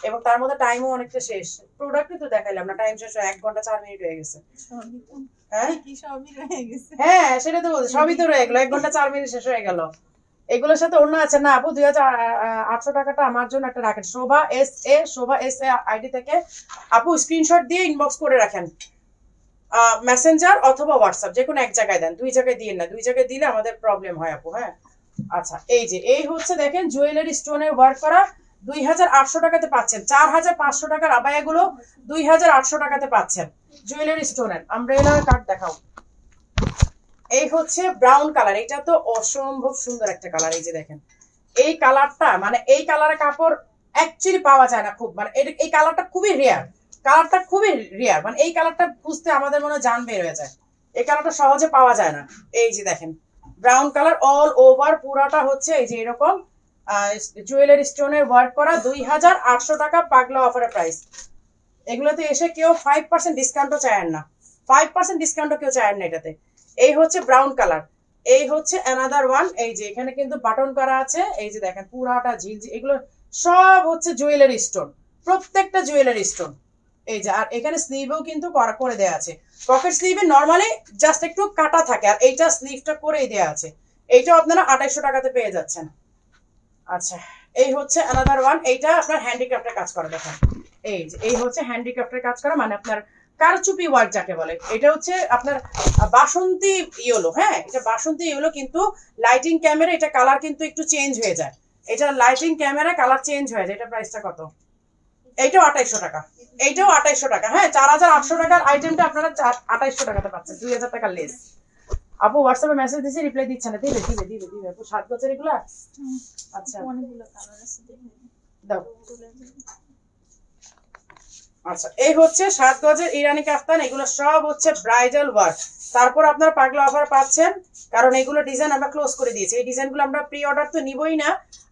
এবং তার মধ্যে টাইমও অনেকটা শেষ। প্রোডাক্টই তো দেখাইলাম না, টাইম শেষ 1 ঘন্টা 4 মিনিট হয়ে গেছে। হ্যাঁ সেটা তো বলছি, সবই তো রয়ে গেলো, 1 ঘন্টা 4 মিনিট শেষ হয়ে গেল। এগুলোর সাথে অন্য আছে না আপু? 2800 টাকাটা আমার জন্য একটা রাখেন, শোভা এস এ আইডি থেকে আপু স্ক্রিনশট দিয়ে ইনবক্স করে রাখেন, মেসেঞ্জার অথবা হোয়াটসঅ্যাপ, যে কোনো এক জায়গায় দেন, 2 জায়গায় দিন না, 2 জায়গায় দিলে আমাদের প্রবলেম হয় আপু। হ্যাঁ আচ্ছা, এই যে এই হচ্ছে দেখেন জুয়েলারি স্টোনের ওয়ার্ক করা, 2800 টাকাতে পাচ্ছেন। 4500 টাকার আবায়াগুলো 2800 টাকাতে পাচ্ছেন জুয়েলারি স্টোনের। আমব্রেলা কাট দেখাও। এই হচ্ছে ব্রাউন কালার, এটা তো অসম্ভব সুন্দর একটা কালার। এই যে দেখেন এই কালারটা, মানে এই কালারের কাপড় অ্যাকচুয়ালি পাওয়া যায় না খুব, মানে এই কালারটা খুবই রেয়ার, কালারটা খুবই রেয়ার, মানে এই কালারটা বুঝতে আমাদের মনে জান বের হয়ে যায়, এই কালারটা সহজে পাওয়া যায় না। এই যে দেখেন ব্রাউন কালার অল ওভার পুরাটা হচ্ছে এই যে এরকম জুয়েলারি স্টোনের ওয়ার্ক করা, 2800 টাকা পাগলা অফারের প্রাইস। এগুলোতে এসে কেউ 5% ডিসকাউন্টও চায়েন না, 5% ডিসকাউন্টও কেউ চায়েন না এটাতে। এই হচ্ছে ব্রাউন কালার, এই হচ্ছে অ্যানাদার ওয়ান। এই যে এখানে কিন্তু বাটন করা আছে, এই যে দেখেন পুরাটা ঝিলঝিল, এগুলো সব হচ্ছে জুয়েলারি স্টোন, প্রত্যেকটা জুয়েলারি স্টোন। এই যে আর এখানে স্লিভেও কিন্তু করে দেওয়া আছে, পকেট স্লিভে নর্মালি জাস্ট একটু কাটা থাকে, আর এইটা স্লিভটা করেই দেওয়া আছে। এইটাও আপনারা 2800 টাকাতে পেয়ে যাচ্ছেন। আচ্ছা এই হচ্ছে অ্যানাদার ওয়ান, এইটা আপনার হ্যান্ডিক্রাফটের কাজ করা, দেখেন এই যে এই হচ্ছে হ্যান্ডিক্রাফটের কাজ করা, মানে আপনার কারচুপি ওয়ার্ক যাকে বলে। এটা হচ্ছে আপনার বাসন্তী ইয়েলো, হ্যাঁ এটা বাসন্তী ইয়েলো, কিন্তু লাইটিং ক্যামেরা এটা কালার কিন্তু একটু চেঞ্জ হয়ে যায়, এটা লাইটিং ক্যামেরা কালার চেঞ্জ হয়ে যায়। এটা প্রাইসটা কত? এইটাও 2800 টাকা, এইটাও 2800 টাকা। হ্যাঁ 4800 টাকার আইটেমটা আপনারা 2800 টাকাতে পাচ্ছেন, 2000 টাকা লেস। আপু হোয়াটসঅ্যাপে মেসেজ দিছি, রিপ্লাই দিচ্ছে না। দিবে দিবে দিবে দিবে আপু, 7 গজের এগুলো। আচ্ছা দাও। আচ্ছা এই হচ্ছে 7 গজের ইরানি কাফতান, এগুলো সব হচ্ছে ব্রাইডাল ওয়ার্ক। তারপর আপনার পাগলা অফার পাচ্ছেন, কারণ এগুলো ডিজাইন আমরা ক্লোজ করে দিয়েছি, এই ডিজাইনগুলো আমরা প্রি অর্ডার তো নিবই না,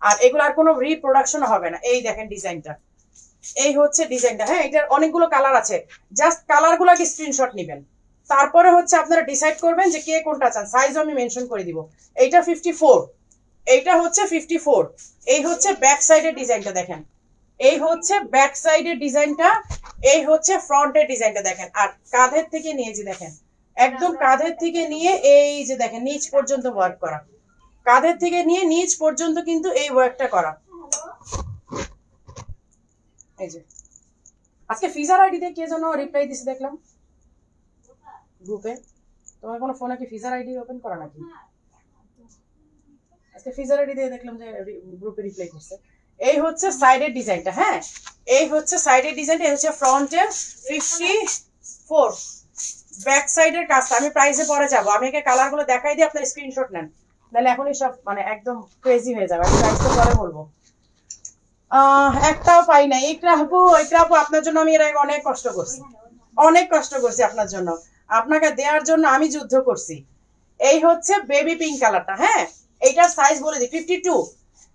আর এগুলো আর কোনো রিপ্রোডাকশন হবে না। এই দেখেন ডিজাইনটা, এই হচ্ছে ডিজাইনটা। হ্যাঁ এটার অনেকগুলো কালার আছে, জাস্ট কালারগুলোকে স্ক্রিনশট নেবেন, তারপরে হচ্ছে আপনারা ডিসাইড করবেন যে কে কোনটা চান। সাইজও আমি মেনশন করে দিব। এইটা 54, এইটা হচ্ছে 54। এই হচ্ছে ব্যাক সাইডের ডিজাইনটা দেখেন, এই হচ্ছে ব্যাক সাইডের ডিজাইনটা, এই হচ্ছে ফ্রন্টের ডিজাইনটা দেখেন। আর কাঁধের থেকে নিয়ে যে দেখেন, একদম কাঁধের থেকে নিয়ে এই যে দেখেন নিচ পর্যন্ত ওয়ার্ক করা, কাঁধের থেকে নিয়ে নিচ পর্যন্ত কিন্তু এই ওয়ার্কটা করা। এই যে আজকে ফিজার আইডি দিয়ে কে যেন রিপ্লাই দিছে দেখলাম গ্রুপে, তোমার কোনো ফোনে কি ফিজার আইডি ওপেন করা নাকি? আজকে ফিজার আইডি দিয়ে দেখলাম যে গ্রুপে রিপ্লাই করছে। এই হচ্ছে সাইডের ডিজাইনটা, হ্যাঁ এই হচ্ছে সাইডের ডিজাইনটা, এই হচ্ছে ফ্রন্টের 54, ব্যাক সাইডের কাজটা। আমি প্রাইসে পরে যাব, আমি একে কালারগুলো দেখাই দিই, আপনার স্ক্রিনশট নেন, নাহলে এখনই সব মানে একদম ক্রেজি হয়ে যাবে। আমি প্রাইস তো পরে বলবো। একটাও পাই না। ইকরা আপু আপনার জন্য আমি এর আগে অনেক কষ্ট করছি, অনেক কষ্ট করছি আপনার জন্য, আপনাকে দেওয়ার জন্য আমি যুদ্ধ করছি। এই হচ্ছে বেবি পিঙ্ক কালারটা, হ্যাঁ এইটার সাইজ বলে দিই 52,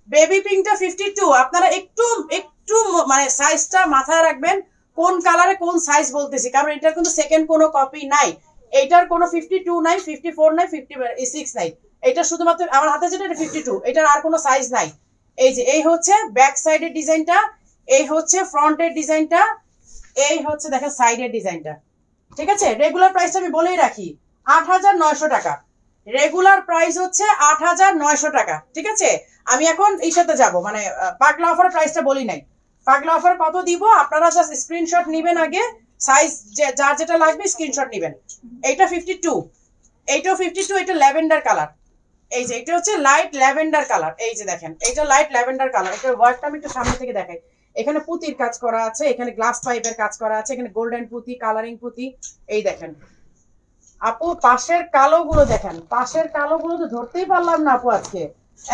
বেবি পিঙ্কটা 52। আপনারা একটু একটু মানে সাইজটা মাথায় রাখবেন, কোন কালারে কোন সাইজ বলতেছি, কারণ এটার কিন্তু সেকেন্ড কোনো কপি নাই, এইটার কোনো 52 নাই, 54 নাই, 56 নাই, এটা শুধুমাত্র আমার হাতে যেটা 52, এটার আর কোনো সাইজ নাই। এই যে এই হচ্ছে ব্যাক সাইডের ডিজাইনটা, এই হচ্ছে ফ্রন্টের ডিজাইনটা, এই হচ্ছে দেখেন সাইডের ডিজাইনটা। ঠিক আছে, রেগুলার প্রাইসটা আমি বলেই রাখি 8900 টাকা, রেগুলার প্রাইস হচ্ছে 8900 টাকা। ঠিক আছে, আমি এখন এই সাথে যাব, মানে পাগলা অফার প্রাইসটা বলি নাই, পাগলা অফার কত দিব আপনারা জাস্ট স্ক্রিনশট নেবেন আগে, সাইজ যার যেটা লাগবে স্ক্রিনশট নেবেন। এইটা 52, এইটাও 52, এটা ল্যাভেন্ডার কালার, এই যে এটা হচ্ছে লাইট ল্যাভেন্ডার কালার। এই যে দেখেন এটা লাইট ল্যাভেন্ডার কালার, এটার ওয়ার্কটা আমি একটু সামনে থেকে দেখাই। এখানে পুতির কাজ করা আছে, এখানে গ্লাস পাইপের কাজ করা আছে, এখানে গোল্ডেন পুঁতি, কালারিং পুঁতি। এই দেখেন আপু পাশের কালো গুলো দেখেন, পাশের কালো গুলো তো ধরতেই পারলাম না আপু, আজকে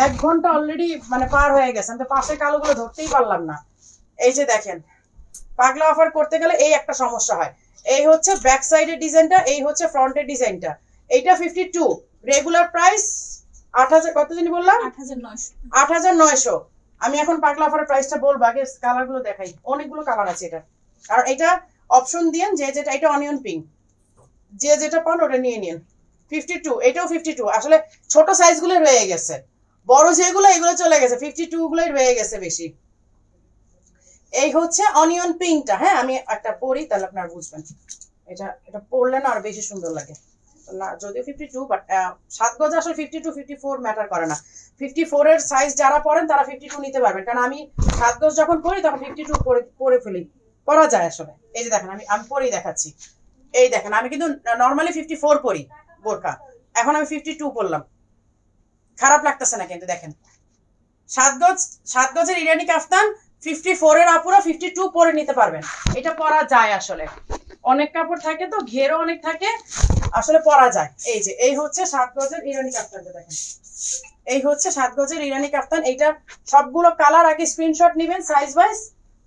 1 ঘন্টা অলরেডি মানে পার হয়ে গেছে, আমি তো পাশের কালো গুলো ধরতেই পারলাম না। এই যে দেখেন পাগলা অফার করতে গেলে এই একটা সমস্যা হয়। এই হচ্ছে ব্যাক সাইডের ডিজাইনটা, এই হচ্ছে ফ্রন্টের ডিজাইনটা। এইটা 52, রেগুলার প্রাইস 8000, কত জানি বললাম 8900। আমি এখন পাগলা অফারের প্রাইসটা বলবো, আগে কালার গুলো দেখাই, অনেকগুলো কালার আছে এটা, আর এটা অপশন দিয়েন যে যেটা, এটা অনিয়ন পিঙ্ক, যে যেটা পান ওটা নিয়ে নিন। 52, এটাও 52। আসলে ছোট সাইজগুলো রয়ে গেছে, বড় যেগুলো এগুলো চলে গেছে, 52 গুলোই রয়ে গেছে বেশি। এই হচ্ছে অনিয়ন পিঙ্কটা। হ্যাঁ, আমি একটা পরি তাহলে আপনারা বুঝবেন। এটা পরলে না আর বেশি সুন্দর লাগে না, যদিও 52, বাট 7 গজ আসলে 52 54 ম্যাটার করে না। 54 এর সাইজ যারা পরেন তারা 52 নিতে পারবেন, কারণ আমি 7 গজ যখন পরি তখন 52 পরে ফেলি, পরা যায় আসলে। এই যে দেখেন আমি পরেই দেখাচ্ছি। এই দেখেন আমি কিন্তু নর্মালি 54 পরি বোরকা, এখন আমি 52 পরলাম, খারাপ লাগতেছে না কিন্তু। দেখেন 7 গজের ইরানি কাফতান 54 এর আপুরা 52 পরে নিতে পারবেন, এটা পরা যায় আসলে। অনেক কাপড় থাকে তো, ঘেরও অনেক থাকে, আসলে পরা যায়। এই যে এই হচ্ছে 7 গজের ইরানি কাফতানটা দেখেন, এই হচ্ছে 7 গজের ইরানি কাফতান। এইটা সবগুলো কালার আগে স্ক্রিনশট নেবেন সাইজ ওয়াইজ,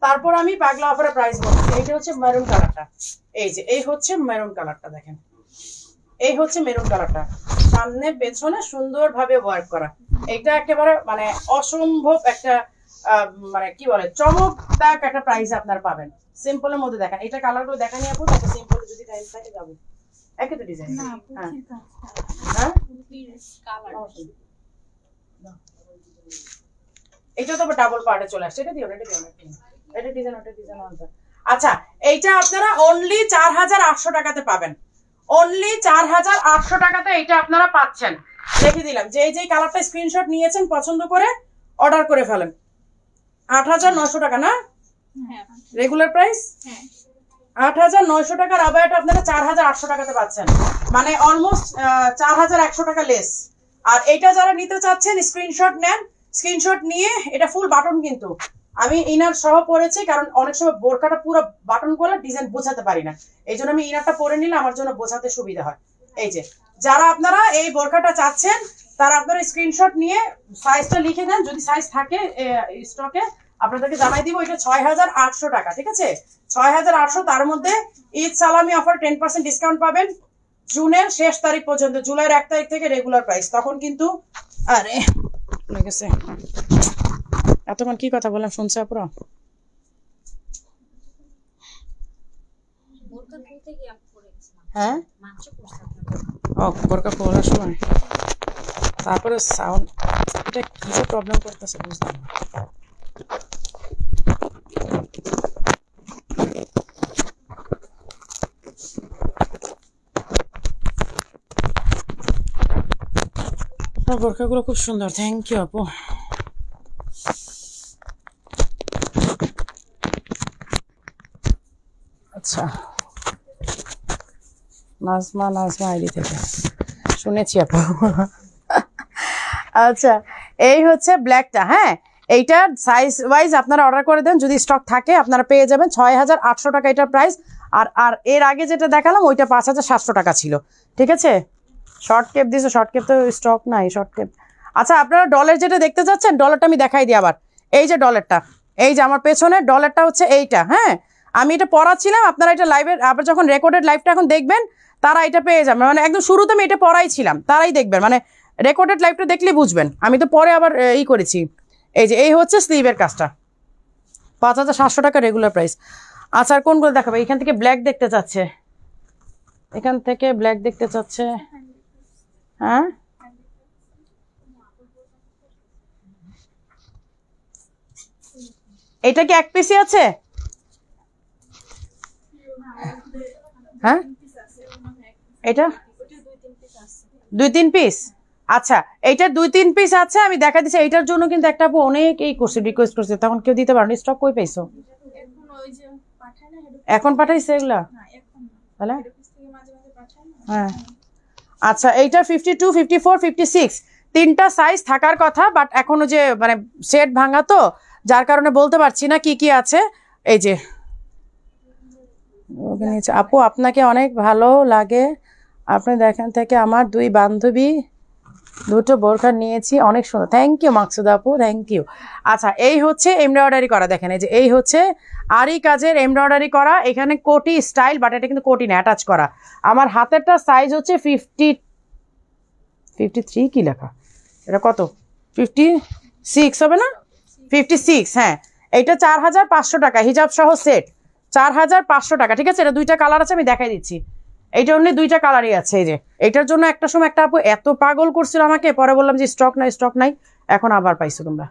তারপর আমি পাগলা অফারে প্রাইস বলছি। এইটা হচ্ছে মেরুন কালারটা, এই যে এই হচ্ছে মেরুন কালারটা দেখেন, এই হচ্ছে মেরুন কালারটা, সামনে পেছনে সুন্দরভাবে ওয়ার্ক করা। এটা একেবারে মানে অসম্ভব একটা মানে কি বলে চমকদার একটা প্রাইস আপনারা পাবেন সিম্পলের মধ্যে। দেখেন এটা কালারগুলো দেখা নিয়ে আপু, দেখো সিম্পল যদি টাইম থাকে যাবো একই তো ডিজাইন। হ্যাঁ হ্যাঁ এটা তো ডাবল পার্টে চলে আসছে, এটা দিও না, এটা দিও না, এটা ডিজাইন ওটা ডিজাইন আলাদা। আচ্ছা এইটা আপনারা অনলি 4800 টাকাতে পাবেন, অনলি 4800 টাকাতে এইটা আপনারা পাচ্ছেন। দেখে দিলাম, যে যে কালারটা স্ক্রিনশট নিয়েছেন পছন্দ করে অর্ডার করে ফেলেন। 8900 টাকা না রেগুলার প্রাইস? 8900 টাকার আবায়াটা আপনারা 4800 টাকাতে পাচ্ছেন, মানে অলমোস্ট 4100 টাকা লেস। আর এটা যারা নিতে চাচ্ছেন স্ক্রিনশট নেন, স্ক্রিনশট নিয়ে, এটা ফুল বাটন কিন্তু আমি ইনার সহ পরেছি, কারণ অনেক সময় বোরকাটা পুরো বাটন করে ডিজাইন বোঝাতে পারি না, এই জন্য আমি ইনারটা পরে নিলে আমার জন্য বোঝাতে সুবিধা হয়। এই যে যারা আপনারা এই বোরকাটা চাচ্ছেন তারা আপনারা স্ক্রিনশট নিয়ে সাইজটা লিখে দেন, যদি সাইজ থাকে স্টকে আপনাদেরকে জানাই দিব। এটা 6800 টাকা, ঠিক আছে 6800। তার মধ্যে ঈদ সালামি অফার 10% ডিসকাউন্ট পাবেন জুনের শেষ তারিখ পর্যন্ত, জুলাইয়ের 1 তারিখ থেকে রেগুলার প্রাইস, তখন কিন্তু আরে লেগেছে এতক্ষণ কি কথা বললাম শুনছে আপুরা? হ্যাঁ ও বোরকা খোলার সময় তারপরে সাউন্ড, এটা কি যে প্রবলেম করতেছে বুঝলাম না। বোরকাগুলো খুব সুন্দর, থ্যাংক ইউ আপু। আচ্ছা নাজমা আইডি থেকে শুনেছি আপু। আচ্ছা এই হচ্ছে ব্ল্যাকটা। হ্যাঁ এইটার সাইজ ওয়াইজ আপনারা অর্ডার করে দেন, যদি স্টক থাকে আপনারা পেয়ে যাবেন 6800 টাকা এটার প্রাইস। আর এর আগে যেটা দেখালাম ওইটা 5700 টাকা ছিল, ঠিক আছে। শর্ট কেপ দিয়েছে, শর্ট কেপ তো স্টক নাই শর্ট কেপ। আচ্ছা আপনারা ডলার যেটা দেখতে চাচ্ছেন, ডলারটা আমি দেখাই দিই আবার। এই যে ডলারটা, এই যে আমার পেছনের ডলারটা হচ্ছে এইটা। হ্যাঁ আমি এটা পড়াচ্ছিলাম, আপনারা এটা লাইভের আবার যখন রেকর্ডেড লাইভটা এখন দেখবেন তারা এটা পেয়ে যাবেন, মানে একদম শুরুতে আমি এটা পড়াইছিলাম, তারাই দেখবেন, মানে রেকর্ডেড লাইভটা দেখলেই বুঝবেন, আমি তো পরে আবার করেছি। এই যে এই হচ্ছে স্লিভের কাজটা, 5700 টাকা রেগুলার প্রাইস। আচ্ছা আর কোনগুলো দেখাবো? এখান থেকে ব্ল্যাক দেখতে চাচ্ছে, এখান থেকে ব্ল্যাক দেখতে চাচ্ছে। হ্যাঁ এটা কি এক পিসি আছে? হ্যাঁ এটা 2-3 পিস। আচ্ছা এইটার 2-3 পিস আছে, আমি দেখা দিচ্ছি। এইটার জন্য কিন্তু একটা আপু অনেক করছে, রিকোয়েস্ট করছে, তখন কেউ দিতে পারেনি। স্টক কই পাইছো? এখন পাঠাইছে এগুলা তাহলে? হ্যাঁ আচ্ছা এইটা 52, 54, 56 তিনটা সাইজ থাকার কথা, বাট এখনো যে মানে সেট ভাঙা তো যার কারণে বলতে পারছি না কি কি আছে। এই যে আপু আপনাকে অনেক ভালো লাগে, আপনি দেখেন থেকে আমার 2 বান্ধবী 2টো বোরখা নিয়েছি, অনেক সুন্দর। থ্যাংক ইউ মাকসুদা আপু, থ্যাংক ইউ। আচ্ছা এই হচ্ছে এমব্রয়ডারি করা, দেখেন এই যে এই হচ্ছে আরি কাজের এমব্রয়ডারি করা, এখানে কোটি স্টাইল, বাট এটা কিন্তু কোটি না, অ্যাটাচ করা। আমার হাতেরটা সাইজ হচ্ছে 53 কি লেখা, এটা কত 56 হবে না? 56। হ্যাঁ এইটা 4500 টাকা হিজাব সহ সেট, 4500 টাকা, ঠিক আছে। এটা 2টা কালার আছে, আমি দেখাই দিচ্ছি। এইটা অনলি 2টা কালারই আছে। এই যে এটার জন্য একটা সময় একটা আপু এত পাগল করছিল আমাকে, পরে বললাম যে স্টক নাই, এখন আবার পাইছো তোমরা।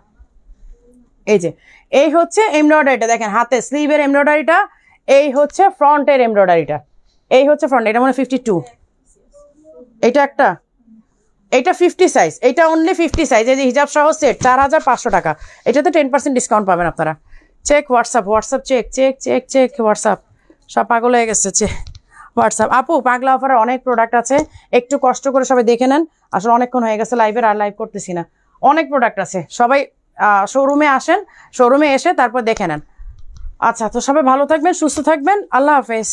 এই যে এই হচ্ছে এমব্রয়ডারিটা, দেখেন হাতে স্লিভের এমব্রয়ডারিটা, এই হচ্ছে ফ্রন্টের এমব্রয়ডারিটা, এই হচ্ছে ফ্রন্ট। এটা মনে হয় 52, এটা একটা, এটা 50 সাইজ, এটা অনলি 50 সাইজ। এই যে হিজাব সহ সেট 4500 টাকা। এটাতে 10% ডিসকাউন্ট পাবেন আপনারা। চেক হোয়াটসঅ্যাপ চেক হোয়াটসঅ্যাপ, সব পাগল হয়ে গেছে হোয়াটসঅ্যাপ। আপু পাগলা অফারের অনেক প্রোডাক্ট আছে, একটু কষ্ট করে সবাই দেখে নেন। আসলে অনেকক্ষণ হয়ে গেছে লাইভের, আর লাইভ করতেছি না, অনেক প্রোডাক্ট আছে। সবাই শোরুমে আসেন, শোরুমে এসে তারপর দেখে নেন। আচ্ছা, তো সবাই ভালো থাকবেন, সুস্থ থাকবেন, আল্লাহ হাফেজ।